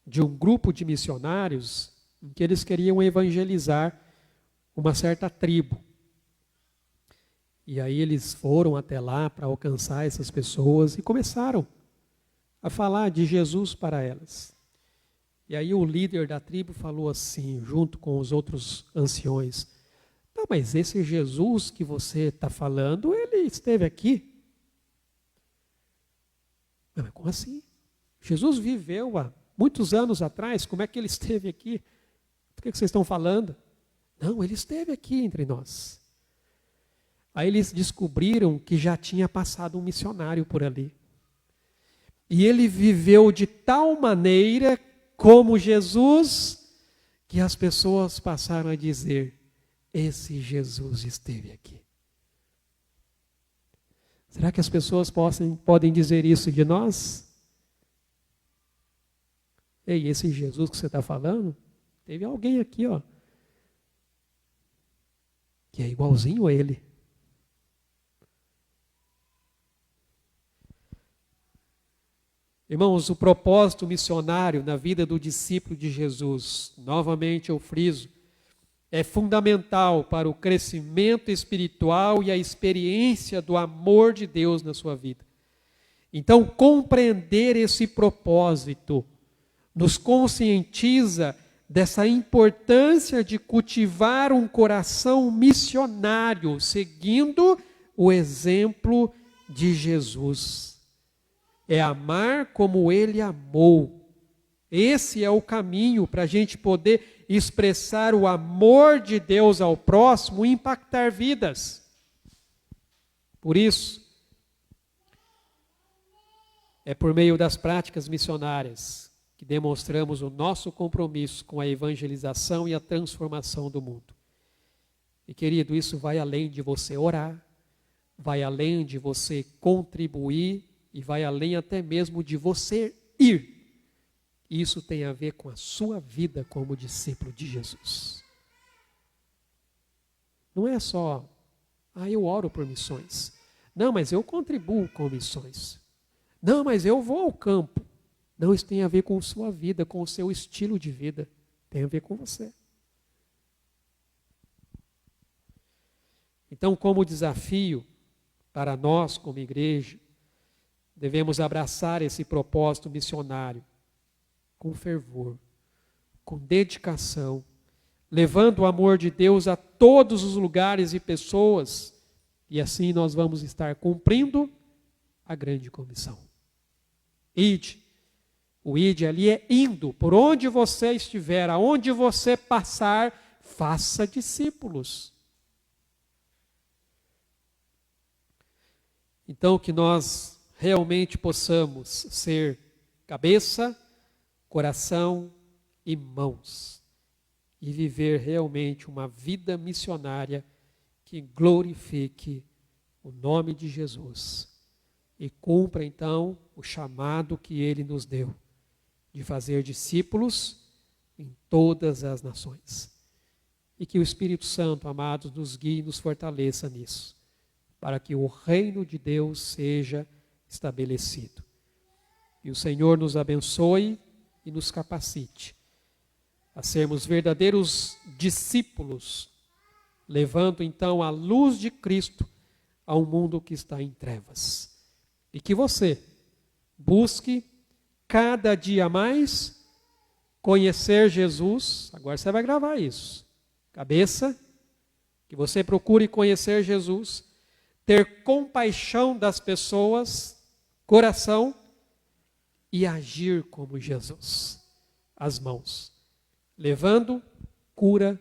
de um grupo de missionários em que eles queriam evangelizar uma certa tribo. E aí eles foram até lá para alcançar essas pessoas e começaram a falar de Jesus para elas. E aí o líder da tribo falou assim, junto com os outros anciões: "Não, mas esse Jesus que você está falando, ele esteve aqui." "Mas como assim? Jesus viveu há muitos anos atrás, como é que ele esteve aqui? Do que vocês estão falando?" "Não, ele esteve aqui entre nós." Aí eles descobriram que já tinha passado um missionário por ali. E ele viveu de tal maneira como Jesus, que as pessoas passaram a dizer: "Esse Jesus esteve aqui." Será que as pessoas podem dizer isso de nós? "Ei, esse Jesus que você está falando, teve alguém aqui, que é igualzinho a ele." Irmãos, o propósito missionário na vida do discípulo de Jesus, novamente eu friso, é fundamental para o crescimento espiritual e a experiência do amor de Deus na sua vida. Então, compreender esse propósito nos conscientiza dessa importância de cultivar um coração missionário, seguindo o exemplo de Jesus. É amar como ele amou. Esse é o caminho para a gente poder expressar o amor de Deus ao próximo e impactar vidas. Por isso, é por meio das práticas missionárias que demonstramos o nosso compromisso com a evangelização e a transformação do mundo. E querido, isso vai além de você orar, vai além de você contribuir e vai além até mesmo de você ir. Isso tem a ver com a sua vida como discípulo de Jesus. Não é só, eu oro por missões. Não, mas eu contribuo com missões. Não, mas eu vou ao campo. Não, isso tem a ver com sua vida, com o seu estilo de vida. Tem a ver com você. Então, como desafio para nós como igreja, devemos abraçar esse propósito missionário com fervor, com dedicação, levando o amor de Deus a todos os lugares e pessoas E assim nós vamos estar cumprindo a grande comissão. Ide. O ide ali é indo. Por onde você estiver, aonde você passar, faça discípulos. Então, que nós realmente possamos ser cabeça, coração e mãos. E viver realmente uma vida missionária que glorifique o nome de Jesus. E cumpra então o chamado que Ele nos deu, de fazer discípulos em todas as nações. E que o Espírito Santo, amados, nos guie e nos fortaleça nisso, para que o reino de Deus seja estabelecido. E o Senhor nos abençoe e nos capacite a sermos verdadeiros discípulos, levando então a luz de Cristo a um mundo que está em trevas. E que você busque cada dia mais conhecer Jesus. Agora você vai gravar isso. Cabeça, que você procure conhecer Jesus, ter compaixão das pessoas, coração, e agir como Jesus. As mãos, levando cura,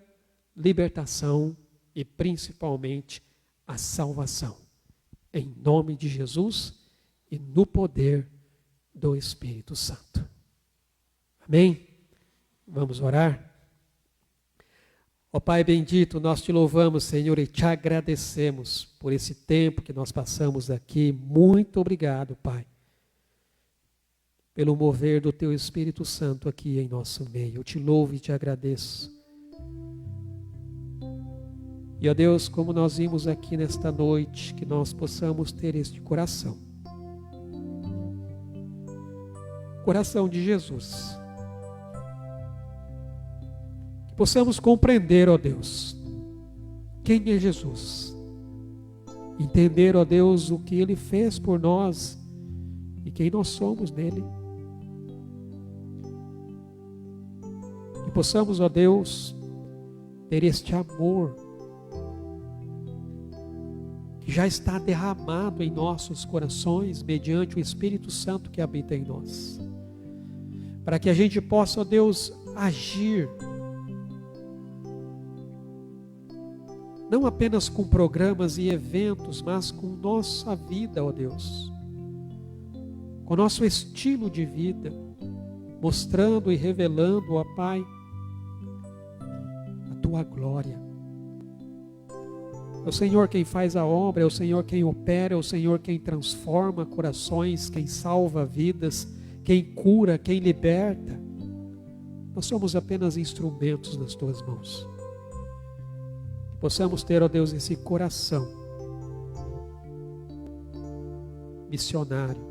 libertação e principalmente a salvação. Em nome de Jesus e no poder do Espírito Santo. Amém? Vamos orar? Ó Pai bendito, nós te louvamos, Senhor, e te agradecemos por esse tempo que nós passamos aqui. Muito obrigado, Pai, pelo mover do teu Espírito Santo aqui em nosso meio. Eu te louvo e te agradeço. E, ó Deus, como nós vimos aqui nesta noite, que nós possamos ter este coração. Coração de Jesus. Que possamos compreender, ó Deus, quem é Jesus. Entender, ó Deus, o que Ele fez por nós e quem nós somos nele. Que possamos, ó Deus, ter este amor que já está derramado em nossos corações mediante o Espírito Santo que habita em nós. Para que a gente possa, ó Deus, agir não apenas com programas e eventos, mas com nossa vida, ó Deus, com nosso estilo de vida, mostrando e revelando, ó Pai, a Tua glória. É o Senhor quem faz a obra, é o Senhor quem opera, é o Senhor quem transforma corações, quem salva vidas, quem cura, quem liberta. Nós somos apenas instrumentos nas Tuas mãos. Possamos ter, ó Deus, esse coração missionário,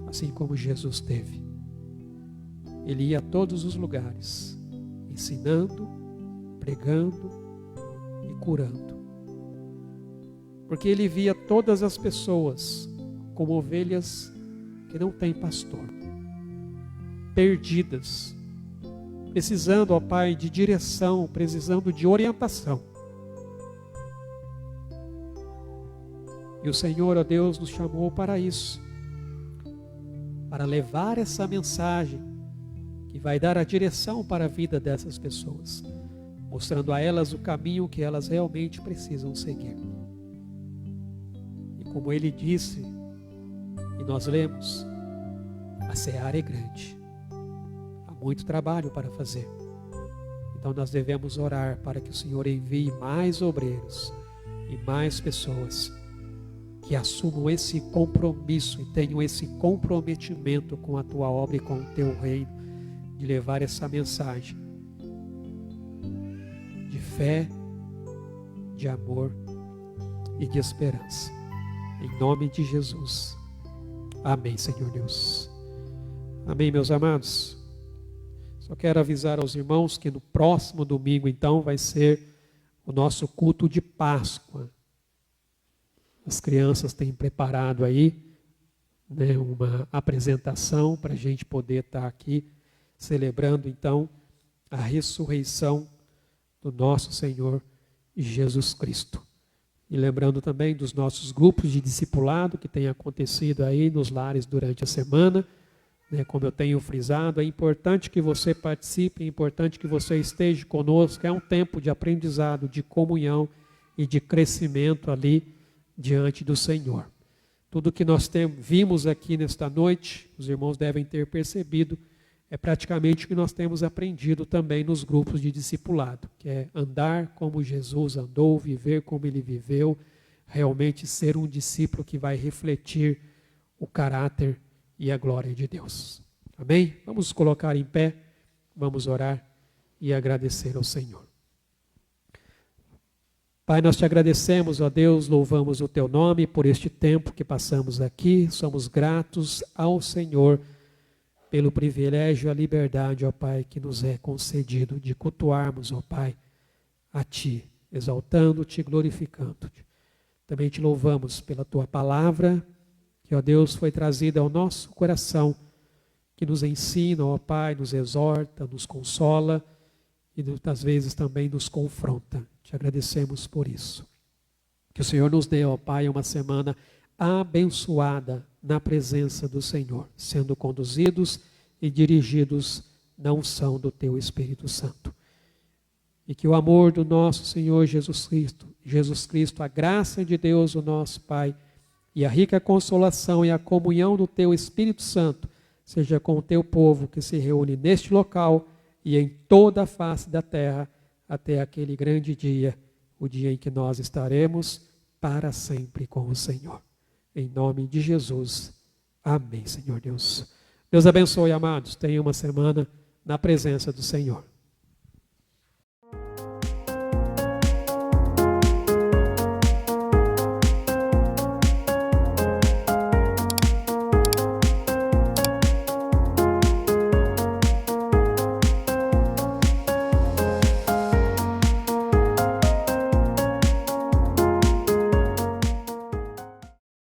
assim como Jesus teve. Ele ia a todos os lugares, ensinando, pregando e curando. Porque ele via todas as pessoas como ovelhas que não têm pastor, perdidas, precisando, ó Pai, de direção, precisando de orientação. E o Senhor, ó Deus, nos chamou para isso, para levar essa mensagem que vai dar a direção para a vida dessas pessoas, mostrando a elas o caminho que elas realmente precisam seguir. E como Ele disse, e nós lemos, a seara é grande, há muito trabalho para fazer. Então nós devemos orar para que o Senhor envie mais obreiros e mais pessoas que assumam esse compromisso e tenham esse comprometimento com a Tua obra e com o Teu reino, de levar essa mensagem de fé, de amor e de esperança. Em nome de Jesus. Amém, Senhor Deus. Amém, meus amados. Só quero avisar aos irmãos que no próximo domingo, então, vai ser o nosso culto de Páscoa. As crianças têm preparado aí, né, uma apresentação para a gente poder estar aqui celebrando então a ressurreição do nosso Senhor Jesus Cristo. E lembrando também dos nossos grupos de discipulado que tem acontecido aí nos lares durante a semana. Como eu tenho frisado, é importante que você participe, é importante que você esteja conosco. É um tempo de aprendizado, de comunhão e de crescimento ali diante do Senhor. Tudo que nós vimos aqui nesta noite, os irmãos devem ter percebido, é praticamente o que nós temos aprendido também nos grupos de discipulado, que é andar como Jesus andou, viver como ele viveu, realmente ser um discípulo que vai refletir o caráter e a glória de Deus. Amém? Vamos colocar em pé, vamos orar e agradecer ao Senhor. Pai, nós te agradecemos, ó Deus, louvamos o teu nome por este tempo que passamos aqui, somos gratos ao Senhor pelo privilégio e a liberdade, ó Pai, que nos é concedido de cultuarmos, ó Pai, a Ti, exaltando-te, glorificando-te. Também te louvamos pela Tua palavra, que, ó Deus, foi trazida ao nosso coração, que nos ensina, ó Pai, nos exorta, nos consola e muitas vezes também nos confronta. Te agradecemos por isso. Que o Senhor nos dê, ó Pai, uma semana abençoada na presença do Senhor, sendo conduzidos e dirigidos na unção do Teu Espírito Santo. E que o amor do nosso Senhor Jesus Cristo, a graça de Deus, o nosso Pai, e a rica consolação e a comunhão do Teu Espírito Santo, seja com o Teu povo que se reúne neste local e em toda a face da terra, até aquele grande dia, o dia em que nós estaremos para sempre com o Senhor. Em nome de Jesus. Amém, Senhor Deus. Deus abençoe, amados. Tenha uma semana na presença do Senhor.